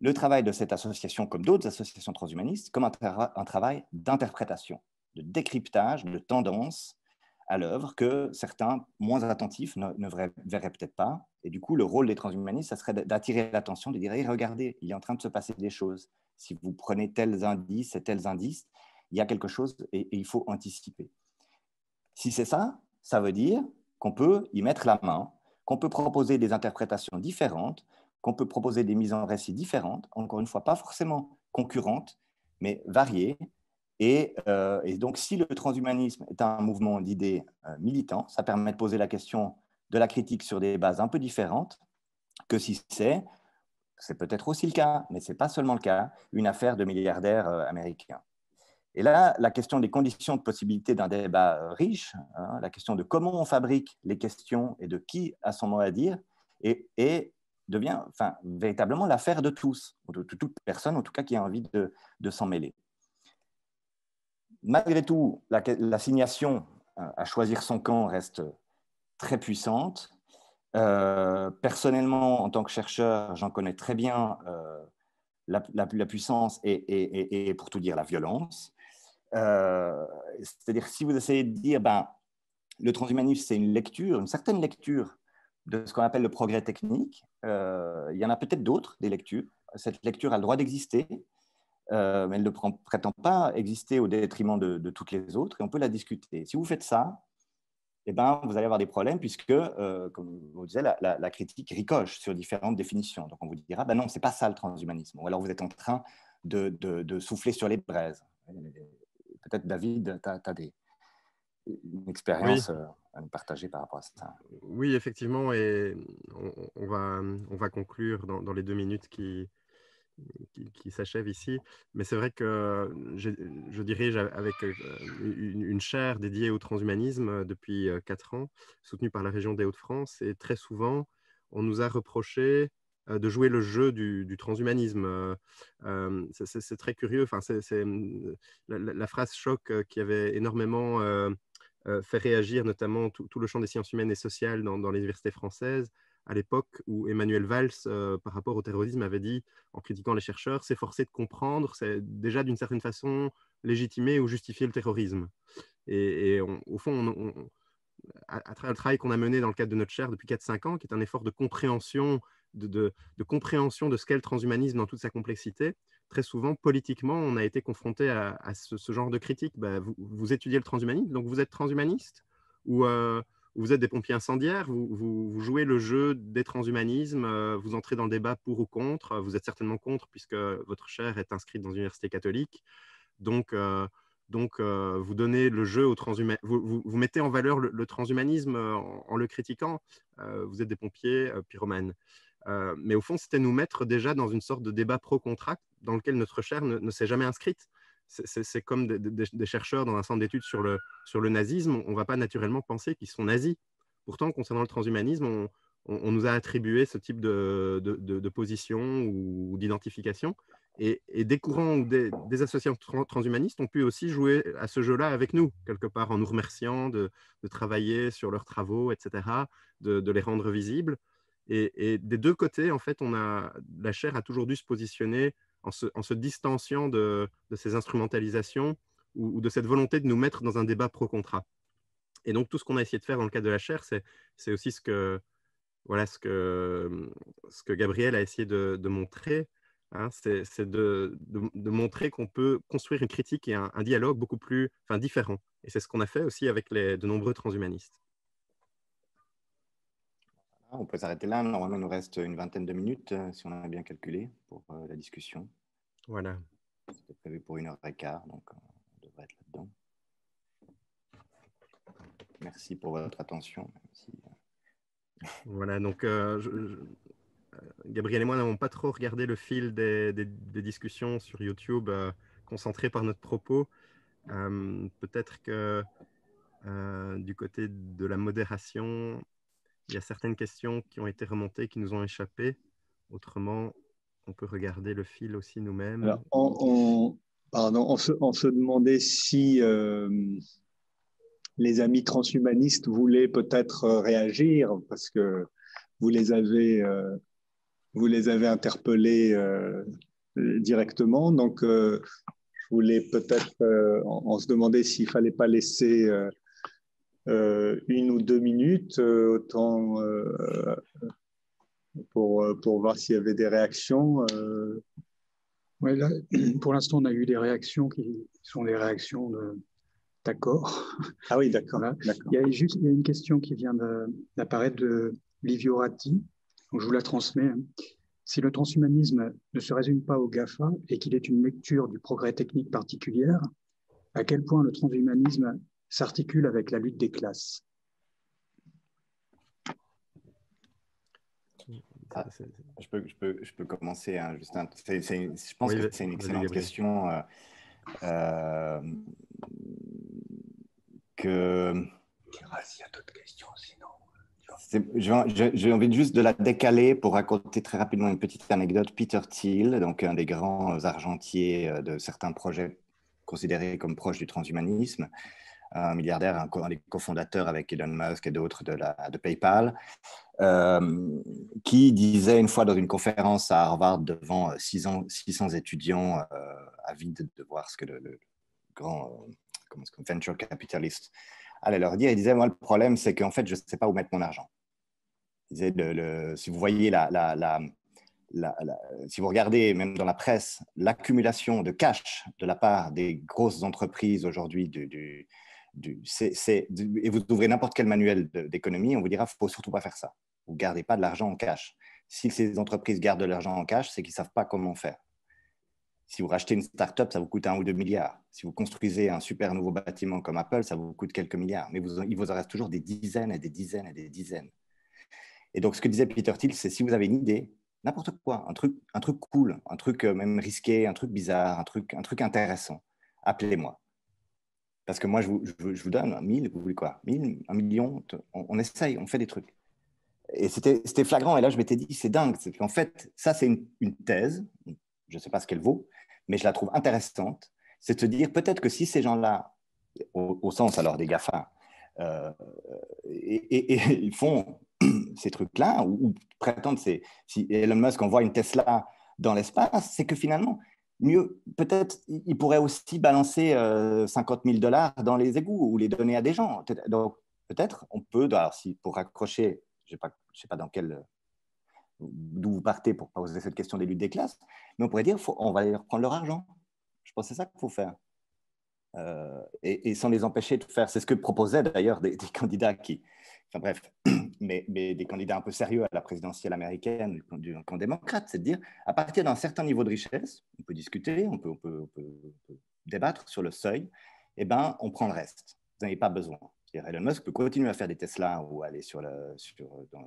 le travail de cette association, comme d'autres associations transhumanistes, comme un travail d'interprétation, de décryptage, de tendance à l'œuvre que certains moins attentifs ne verraient peut-être pas. Et du coup, le rôle des transhumanistes, ça serait d'attirer l'attention, de dire hey, regardez, il est en train de se passer des choses. Si vous prenez tels indices et tels indices, il y a quelque chose et il faut anticiper. Si c'est ça, ça veut dire qu'on peut y mettre la main, qu'on peut proposer des interprétations différentes, qu'on peut proposer des mises en récit différentes, encore une fois, pas forcément concurrentes, mais variées. Et donc, si le transhumanisme est un mouvement d'idées militant, ça permet de poser la question de la critique sur des bases un peu différentes que si c'est peut-être aussi le cas, mais ce n'est pas seulement le cas, une affaire de milliardaires américains. Et là, la question des conditions de possibilité d'un débat riche, hein, la question de comment on fabrique les questions et de qui a son mot à dire, devient véritablement l'affaire de tous, ou de toute personne, en tout cas, qui a envie de s'en mêler. Malgré tout, l'assignation à choisir son camp reste très puissante. Personnellement, en tant que chercheur, j'en connais très bien la puissance et, pour tout dire, la violence. C'est-à-dire, si vous essayez de dire le transhumanisme, c'est une certaine lecture de ce qu'on appelle le progrès technique, il y en a peut-être d'autres, des lectures. Cette lecture a le droit d'exister, mais elle ne prétend pas exister au détriment de toutes les autres, et on peut la discuter. Si vous faites ça, eh vous allez avoir des problèmes puisque, comme vous disiez, la critique ricoche sur différentes définitions. Donc on vous dira, non, ce n'est pas ça le transhumanisme. Ou alors vous êtes en train de souffler sur les braises. Peut-être, David, tu as une expérience à nous partager par rapport à ça. Oui, effectivement, et on va conclure dans les 2 minutes qui s'achèvent ici. Mais c'est vrai que je dirige avec une chaire dédiée au transhumanisme depuis 4 ans, soutenue par la région des Hauts-de-France. Et très souvent, on nous a reproché de jouer le jeu du transhumanisme. C'est très curieux. Enfin, la phrase choc qui avait énormément fait réagir notamment tout le champ des sciences humaines et sociales dans les universités françaises, à l'époque où Emmanuel Valls, par rapport au terrorisme, avait dit, en critiquant les chercheurs, s'efforcer de comprendre, c'est déjà d'une certaine façon légitimer ou justifier le terrorisme. Et au fond, à travers le travail qu'on a mené dans le cadre de notre chaire depuis 4-5 ans, qui est un effort de compréhension de compréhension de ce qu'est le transhumanisme dans toute sa complexité, très souvent, politiquement, on a été confronté à ce genre de critique. Vous étudiez le transhumanisme, donc vous êtes transhumaniste, ou vous êtes des pompiers incendiaires, vous jouez le jeu des transhumanismes, vous entrez dans le débat pour ou contre, vous êtes certainement contre puisque votre chaire est inscrite dans une université catholique. Donc, vous donnez le jeu au transhumanisme, vous mettez en valeur le transhumanisme en le critiquant. Vous êtes des pompiers pyromanes. Mais au fond, c'était nous mettre déjà dans une sorte de débat pro-contra dans lequel notre chaire ne s'est jamais inscrite. C'est comme des chercheurs dans un centre d'études sur le nazisme. On ne va pas naturellement penser qu'ils sont nazis. Pourtant, concernant le transhumanisme, on nous a attribué ce type de position ou d'identification. Et des courants ou des associations transhumanistes ont pu aussi jouer à ce jeu-là avec nous, quelque part, en nous remerciant de travailler sur leurs travaux, etc., de les rendre visibles. Et des deux côtés, en fait, la chaire a toujours dû se positionner en se distanciant de ces instrumentalisations ou de cette volonté de nous mettre dans un débat pro-contra. Et donc, tout ce qu'on a essayé de faire dans le cadre de la chaire, c'est aussi ce que Gabriel a essayé de montrer, Hein, c'est de montrer qu'on peut construire une critique et un dialogue beaucoup plus différent. Et c'est ce qu'on a fait aussi avec de nombreux transhumanistes. On peut s'arrêter là. Normalement, il nous reste une vingtaine de minutes, si on a bien calculé, pour la discussion. Voilà. C'était prévu pour 1h15, donc on devrait être là-dedans. Merci pour votre attention. Voilà, donc Gabriel et moi n'avons pas trop regardé le fil des discussions sur YouTube, concentrées par notre propos. Peut-être que du côté de la modération, il y a certaines questions qui ont été remontées, qui nous ont échappé. Autrement, on peut regarder le fil aussi nous-mêmes. Alors, on se demandait si les amis transhumanistes voulaient peut-être réagir, parce que vous les avez interpellés directement. Donc, je voulais peut-être, on se demandait s'il ne fallait pas laisser 1 ou 2 minutes, autant pour voir s'il y avait des réactions. Ouais, là, pour l'instant, on a eu des réactions qui sont des réactions d'accord. Ah oui, d'accord. Voilà. Il y a une question qui vient d'apparaître de Livio Ratti, donc je vous la transmets. Si le transhumanisme ne se résume pas au GAFA et qu'il est une lecture du progrès technique particulière, à quel point le transhumanisme s'articule avec la lutte des classes? Je peux commencer, hein, Justin. Je pense que c'est une excellente question. S'il y a d'autres questions, sinon. J'ai envie juste de la décaler pour raconter très rapidement une petite anecdote. Peter Thiel, donc un des grands argentiers de certains projets considérés comme proches du transhumanisme, un milliardaire, un des cofondateurs avec Elon Musk et d'autres de PayPal, qui disait une fois dans une conférence à Harvard devant 600 étudiants avides de voir ce que le grand venture capitalist allait leur dire. Il disait, moi, le problème, c'est qu'en fait, je ne sais pas où mettre mon argent. Il disait, si vous voyez si vous regardez même dans la presse, l'accumulation de cash de la part des grosses entreprises aujourd'hui, et vous ouvrez n'importe quel manuel d'économie, on vous dira, il ne faut surtout pas faire ça. Vous ne gardez pas de l'argent en cash. Si ces entreprises gardent de l'argent en cash, c'est qu'ils ne savent pas comment faire. Si vous rachetez une start-up, ça vous coûte 1 ou 2 milliards. Si vous construisez un super nouveau bâtiment comme Apple, ça vous coûte quelques milliards. Mais il vous en reste toujours des dizaines et des dizaines et des dizaines. Et donc, ce que disait Peter Thiel, c'est si vous avez une idée, n'importe quoi, un truc cool, un truc même risqué, un truc bizarre, un truc intéressant, appelez-moi. Parce que moi, je vous donne 1000, vous voulez quoi? 1000, 1 million, on essaye, on fait des trucs. Et c'était flagrant. Et là, je m'étais dit, c'est dingue. En fait, ça, c'est une thèse. Je ne sais pas ce qu'elle vaut, mais je la trouve intéressante. C'est de se dire, peut-être que si ces gens-là, au sens alors des GAFA, et ils font ces trucs-là, ou prétendent, si Elon Musk envoie une Tesla dans l'espace, c'est que finalement, mieux, peut-être, il pourrait aussi balancer 50 000 $ dans les égouts ou les donner à des gens. Donc, peut-être, on peut, alors, pour raccrocher, je ne sais pas d'où vous partez pour poser cette question des luttes des classes, mais on pourrait dire, on va leur prendre leur argent. Je pense que c'est ça qu'il faut faire. Et sans les empêcher de faire. C'est ce que proposaient d'ailleurs des candidats enfin bref, mais des candidats un peu sérieux à la présidentielle américaine du camp démocrate, c'est de dire, à partir d'un certain niveau de richesse, on peut discuter, on peut débattre sur le seuil, et ben, on prend le reste. Vous n'avez pas besoin. Elon Musk peut continuer à faire des Tesla ou aller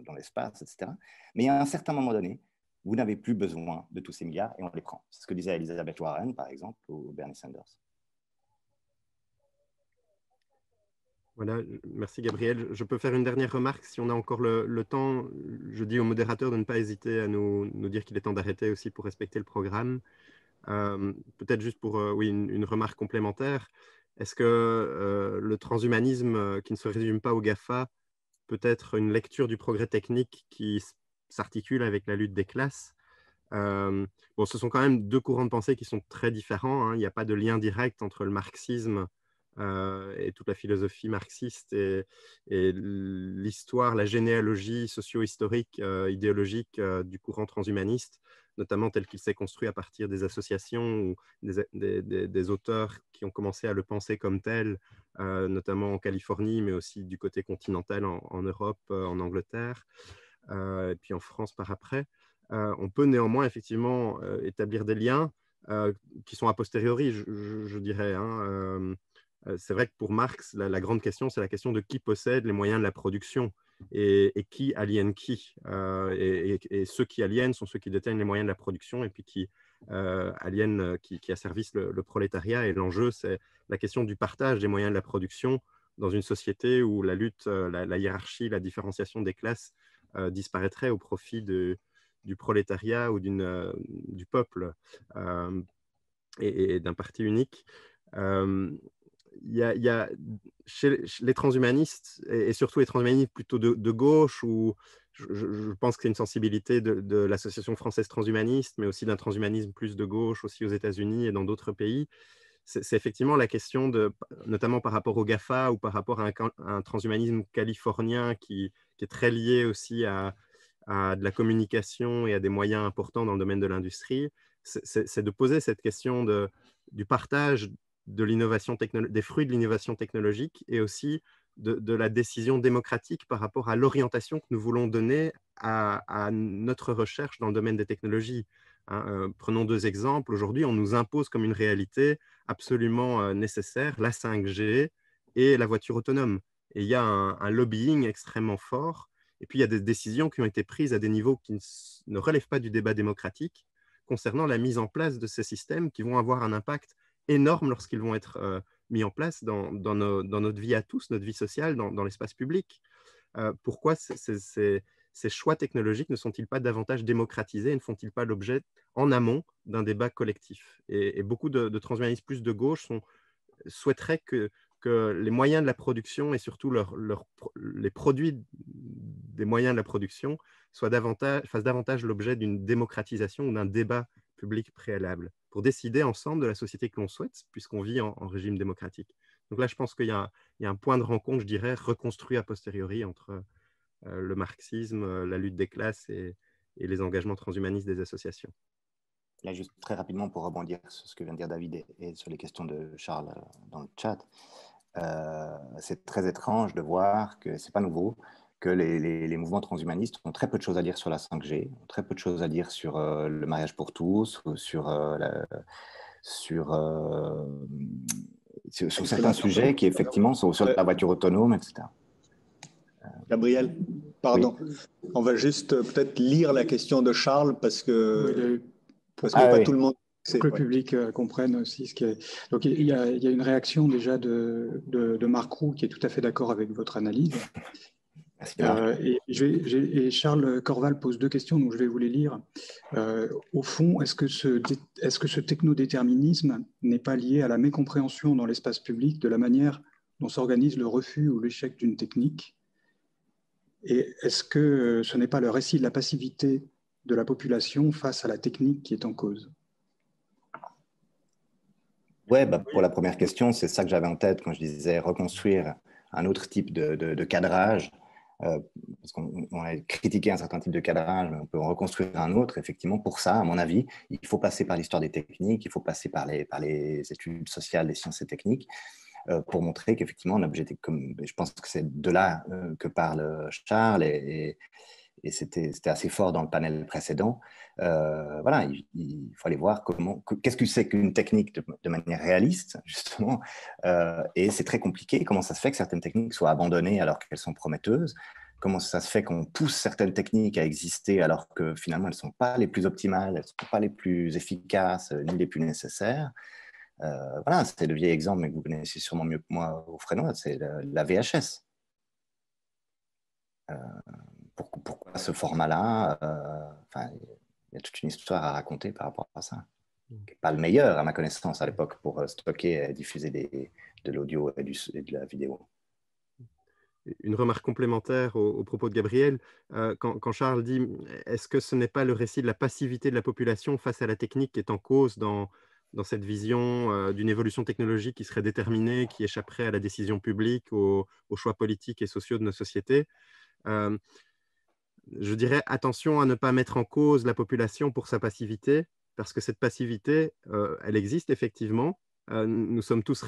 dans l'espace, etc. Mais il y a un certain moment donné, vous n'avez plus besoin de tous ces milliards et on les prend. C'est ce que disait Elizabeth Warren, par exemple, ou Bernie Sanders. Voilà, merci Gabriel. Je peux faire une dernière remarque si on a encore le temps. Je dis au modérateur de ne pas hésiter à nous dire qu'il est temps d'arrêter aussi pour respecter le programme. Peut-être juste pour une remarque complémentaire. Est-ce que le transhumanisme qui ne se résume pas au GAFA peut être une lecture du progrès technique qui s'articule avec la lutte des classes? Bon, ce sont quand même deux courants de pensée qui sont très différents, hein. Il n'y a pas de lien direct entre le marxisme et toute la philosophie marxiste et l'histoire, la généalogie socio-historique, idéologique du courant transhumaniste. notamment tel qu'il s'est construit à partir des associations ou des auteurs qui ont commencé à le penser comme tel, notamment en Californie, mais aussi du côté continental en Europe, en Angleterre, et puis en France par après. On peut néanmoins effectivement établir des liens qui sont a posteriori, je dirais. Hein. C'est vrai que pour Marx, la grande question, c'est la question de qui possède les moyens de la production et qui aliène qui. Et ceux qui aliènent sont ceux qui détiennent les moyens de la production et puis qui aliènent, qui asservissent le prolétariat. Et l'enjeu, c'est la question du partage des moyens de la production dans une société où la lutte, la hiérarchie, la différenciation des classes disparaîtrait au profit du prolétariat ou du peuple et d'un parti unique. Il y a chez les transhumanistes, et surtout les transhumanistes plutôt de gauche, où je pense que c'est une sensibilité de l'Association française transhumaniste, mais aussi d'un transhumanisme plus de gauche aussi aux États-Unis et dans d'autres pays. C'est effectivement la question, notamment par rapport au GAFA ou par rapport à un transhumanisme californien qui est très lié aussi à de la communication et à des moyens importants dans le domaine de l'industrie, c'est de poser cette question du partage de l'innovation des fruits de l'innovation technologique et aussi de la décision démocratique par rapport à l'orientation que nous voulons donner à notre recherche dans le domaine des technologies. Hein, prenons deux exemples. Aujourd'hui, on nous impose comme une réalité absolument nécessaire la 5G et la voiture autonome. Et il y a un lobbying extrêmement fort. Et puis, il y a des décisions qui ont été prises à des niveaux qui ne relèvent pas du débat démocratique concernant la mise en place de ces systèmes qui vont avoir un impact énorme lorsqu'ils vont être mis en place dans notre vie à tous, notre vie sociale, dans l'espace public. Pourquoi ces choix technologiques ne sont-ils pas davantage démocratisés et ne font-ils pas l'objet en amont d'un débat collectif? Et beaucoup de transhumanistes plus de gauche souhaiteraient que les moyens de la production et surtout les produits des moyens de la production fassent davantage l'objet d'une démocratisation ou d'un débat public préalable pour décider ensemble de la société que l'on souhaite, puisqu'on vit en régime démocratique. Donc là, je pense qu'il y a un point de rencontre, je dirais, reconstruit a posteriori entre le marxisme, la lutte des classes et les engagements transhumanistes des associations. Là, juste très rapidement pour rebondir sur ce que vient de dire David et sur les questions de Charles dans le chat, c'est très étrange de voir que c'est pas nouveau, que les mouvements transhumanistes ont très peu de choses à dire sur la 5G, ont très peu de choses à dire sur le mariage pour tous, ou sur certains sujets qui effectivement sont sur la voiture autonome, etc. Gabriel, pardon, oui. On va juste peut-être lire la question de Charles parce que, pas tout le monde... Pour que le public comprenne aussi ce qui est... Donc, il y a une réaction déjà de Marc Roux qui est tout à fait d'accord avec votre analyse. Et Charles Corval pose deux questions, donc je vais vous les lire. Au fond, est-ce que ce technodéterminisme n'est pas lié à la mécompréhension dans l'espace public de la manière dont s'organise le refus ou l'échec d'une technique? Et est-ce que ce n'est pas le récit de la passivité de la population face à la technique qui est en cause? Oui, pour la première question, c'est ça que j'avais en tête quand je disais reconstruire un autre type de cadrage. Parce qu'on a critiqué un certain type de cadrage, mais on peut en reconstruire un autre. Effectivement, pour ça, à mon avis, il faut passer par l'histoire des techniques, il faut passer par les études sociales des sciences et techniques pour montrer qu'effectivement, je pense que c'est de là que parle Charles et c'était assez fort dans le panel précédent. Voilà, il faut aller voir qu'est-ce que c'est qu'une technique de manière réaliste, justement. Et c'est très compliqué. Comment ça se fait que certaines techniques soient abandonnées alors qu'elles sont prometteuses? Comment ça se fait qu'on pousse certaines techniques à exister alors que finalement, elles ne sont pas les plus optimales, elles ne sont pas les plus efficaces, ni les plus nécessaires? Voilà, c'est le vieil exemple, mais que vous connaissez sûrement mieux que moi au Frénois, c'est la VHS. Pourquoi ce format-là? Il y a toute une histoire à raconter par rapport à ça. Qui n'est pas le meilleur, à ma connaissance, à l'époque, pour stocker et diffuser de l'audio et de la vidéo. Une remarque complémentaire au propos de Gabriel. Quand Charles dit « est-ce que ce n'est pas le récit de la passivité de la population face à la technique qui est en cause dans cette vision d'une évolution technologique qui serait déterminée, qui échapperait à la décision publique, aux choix politiques et sociaux de nos sociétés ?» je dirais attention à ne pas mettre en cause la population pour sa passivité, parce que cette passivité, elle existe effectivement. Nous sommes tous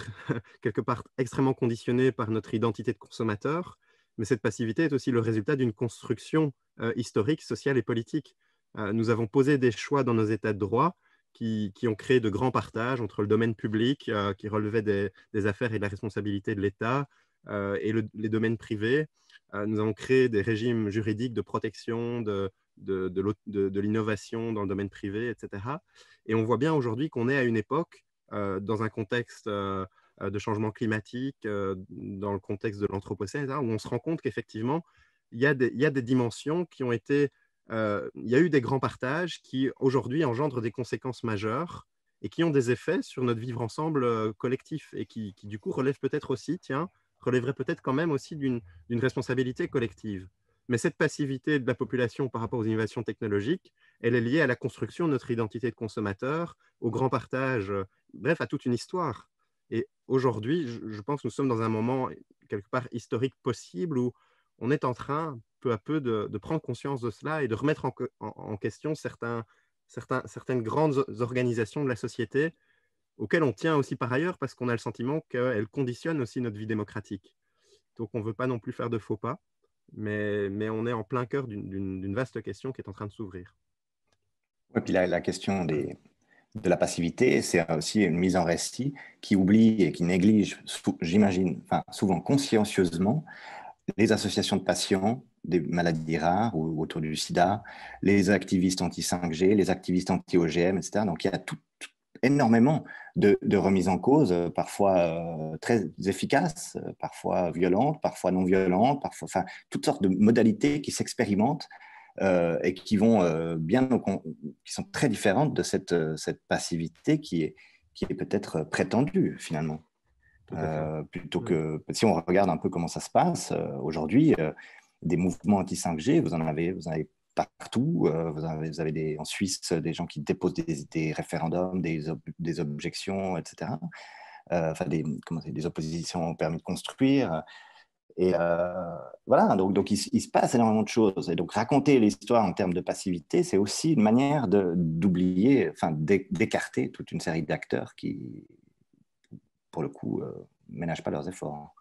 quelque part extrêmement conditionnés par notre identité de consommateur, mais cette passivité est aussi le résultat d'une construction historique, sociale et politique. Nous avons posé des choix dans nos états de droit qui ont créé de grands partages entre le domaine public, qui relevait des affaires et de la responsabilité de l'État, et les domaines privés. Nous avons créé des régimes juridiques de protection de l'innovation dans le domaine privé, etc. Et on voit bien aujourd'hui qu'on est à une époque, dans un contexte de changement climatique, dans le contexte de l'anthropocène, etc., où on se rend compte qu'effectivement, il y a des dimensions qui ont été... il y a eu des grands partages qui, aujourd'hui, engendrent des conséquences majeures et qui ont des effets sur notre vivre ensemble collectif et qui, du coup, relèvent peut-être aussi, relèverait peut-être quand même aussi d'une responsabilité collective. Mais cette passivité de la population par rapport aux innovations technologiques, elle est liée à la construction de notre identité de consommateur, au grand partage, bref, à toute une histoire. Et aujourd'hui, je pense que nous sommes dans un moment, quelque part, historique possible où on est en train, peu à peu, de prendre conscience de cela et de remettre en question certaines grandes organisations de la société auxquelles on tient aussi par ailleurs parce qu'on a le sentiment qu'elles conditionnent aussi notre vie démocratique. Donc, on ne veut pas non plus faire de faux pas, mais on est en plein cœur d'une vaste question qui est en train de s'ouvrir. Et puis la question de la passivité, c'est aussi une mise en récit qui oublie et qui néglige, j'imagine, souvent consciencieusement, les associations de patients des maladies rares ou autour du sida, les activistes anti-5G, les activistes anti-OGM, etc. Donc, il y a énormément de remises en cause, parfois très efficaces, parfois violentes, parfois non violentes, parfois, toutes sortes de modalités qui s'expérimentent et qui vont qui sont très différentes de cette passivité qui est peut-être prétendue finalement. Plutôt que si on regarde un peu comment ça se passe aujourd'hui, des mouvements anti-5G, vous en avez partout. Vous avez en Suisse des gens qui déposent des référendums, des objections, etc. Des oppositions au permis de construire. Et voilà, donc il se passe énormément de choses. Et donc raconter l'histoire en termes de passivité, c'est aussi une manière d'oublier, d'écarter toute une série d'acteurs qui, pour le coup, ménagent pas leurs efforts.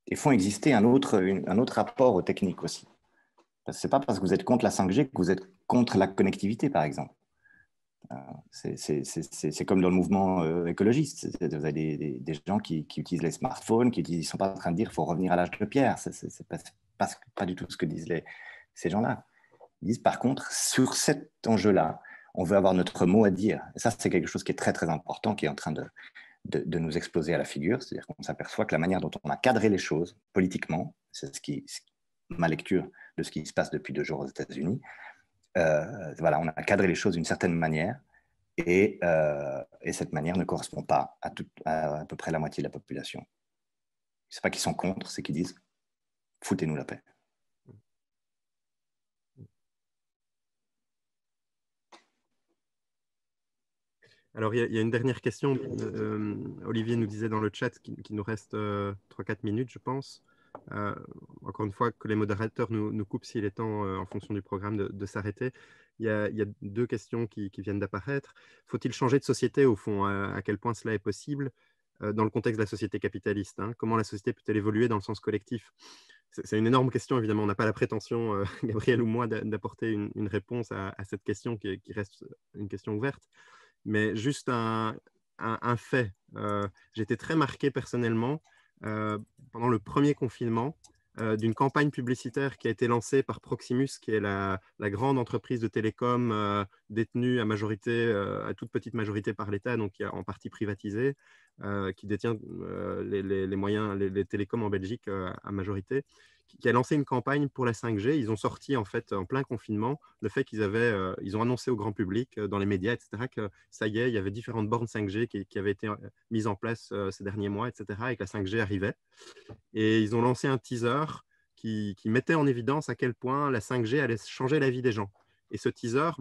Et font exister un autre rapport aux techniques aussi. Ce n'est pas parce que vous êtes contre la 5G que vous êtes contre la connectivité, par exemple. C'est comme dans le mouvement écologiste. Vous avez des gens qui utilisent les smartphones, qui ne sont pas en train de dire qu'il faut revenir à l'âge de pierre. Ce n'est pas du tout ce que disent ces gens-là. Ils disent, par contre, sur cet enjeu-là, on veut avoir notre mot à dire. Et ça, c'est quelque chose qui est très, très important, qui est en train de nous exploser à la figure. C'est-à-dire qu'on s'aperçoit que la manière dont on a cadré les choses politiquement, c'est ma lecture de ce qui se passe depuis 2 jours aux États-Unis, voilà, on a cadré les choses d'une certaine manière et cette manière ne correspond pas à peu près la moitié de la population. Ce n'est pas qu'ils sont contre, c'est qu'ils disent « foutez-nous la paix ». Alors, il y a une dernière question. Olivier nous disait dans le chat qu'il nous reste 3-4 minutes, je pense. Encore une fois, que les modérateurs nous coupent s'il est temps, en fonction du programme, de s'arrêter. Il y a 2 questions qui viennent d'apparaître. Faut-il changer de société, au fond? À quel point cela est possible dans le contexte de la société capitaliste, hein? Comment la société peut-elle évoluer dans le sens collectif? C'est une énorme question, évidemment. On n'a pas la prétention, Gabriel ou moi, d'apporter une réponse à cette question qui reste une question ouverte. Mais juste un fait. J'ai été très marqué personnellement pendant le premier confinement d'une campagne publicitaire qui a été lancée par Proximus, qui est la grande entreprise de télécom détenue à toute petite majorité par l'État, donc qui est en partie privatisée, qui détient les moyens, les télécoms en Belgique à majorité, qui a lancé une campagne pour la 5G. Ils ont sorti en fait en plein confinement le fait ils ont annoncé au grand public dans les médias, etc., que ça y est, il y avait différentes bornes 5G qui avaient été mises en place ces derniers mois, etc., et que la 5G arrivait. Et ils ont lancé un teaser qui mettait en évidence à quel point la 5G allait changer la vie des gens. Et ce teaser,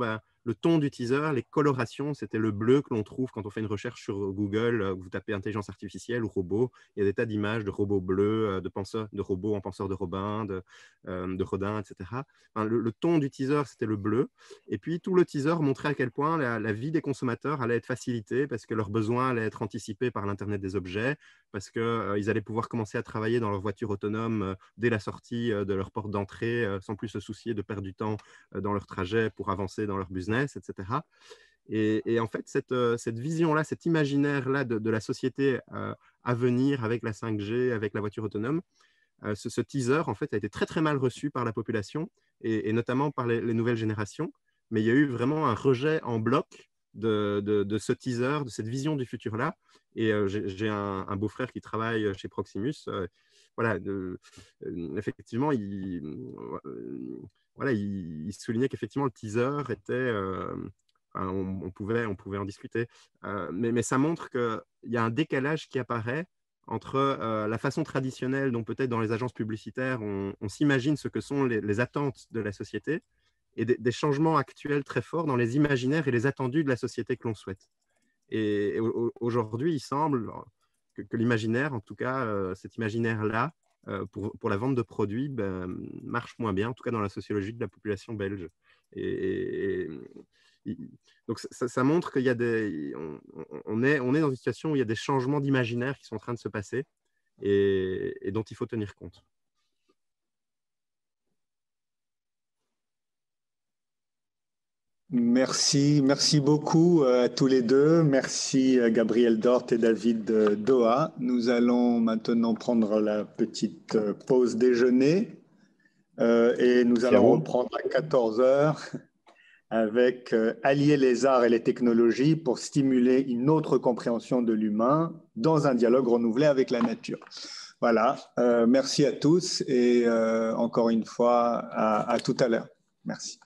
le ton du teaser, les colorations, c'était le bleu que l'on trouve quand on fait une recherche sur Google, vous tapez intelligence artificielle ou robot, il y a des tas d'images de robots bleus, de robots en penseur de Robin, de Rodin, etc. Enfin, le ton du teaser, c'était le bleu. Et puis, tout le teaser montrait à quel point la vie des consommateurs allait être facilitée parce que leurs besoins allaient être anticipés par l'Internet des objets, parce qu'ils allaient pouvoir commencer à travailler dans leur voiture autonome dès la sortie de leur porte d'entrée, sans plus se soucier de perdre du temps dans leur trajet pour avancer dans leur business, etc. Et en fait, cette vision-là, cet imaginaire-là de la société à venir avec la 5G, avec la voiture autonome, ce teaser, en fait, a été très, très mal reçu par la population et notamment par les nouvelles générations. Mais il y a eu vraiment un rejet en bloc de ce teaser, de cette vision du futur-là. Et j'ai un beau-frère qui travaille chez Proximus. Voilà, effectivement, il soulignait qu'effectivement, le teaser était… on pouvait en discuter. Mais ça montre qu'il y a un décalage qui apparaît entre la façon traditionnelle dont peut-être dans les agences publicitaires, on s'imagine ce que sont les attentes de la société et des changements actuels très forts dans les imaginaires et les attendus de la société que l'on souhaite. Et aujourd'hui, il semble que l'imaginaire, en tout cas cet imaginaire-là, pour la vente de produits, marche moins bien, en tout cas dans la sociologie de la population belge. Donc ça montre qu'il y a on est dans une situation où il y a des changements d'imaginaire qui sont en train de se passer et dont il faut tenir compte. Merci beaucoup à tous les deux. Merci à Gabriel Dort et David Doha. Nous allons maintenant prendre la petite pause déjeuner et nous allons reprendre à 14 h avec allier les arts et les technologies pour stimuler une autre compréhension de l'humain dans un dialogue renouvelé avec la nature. Voilà, merci à tous et encore une fois à tout à l'heure. Merci.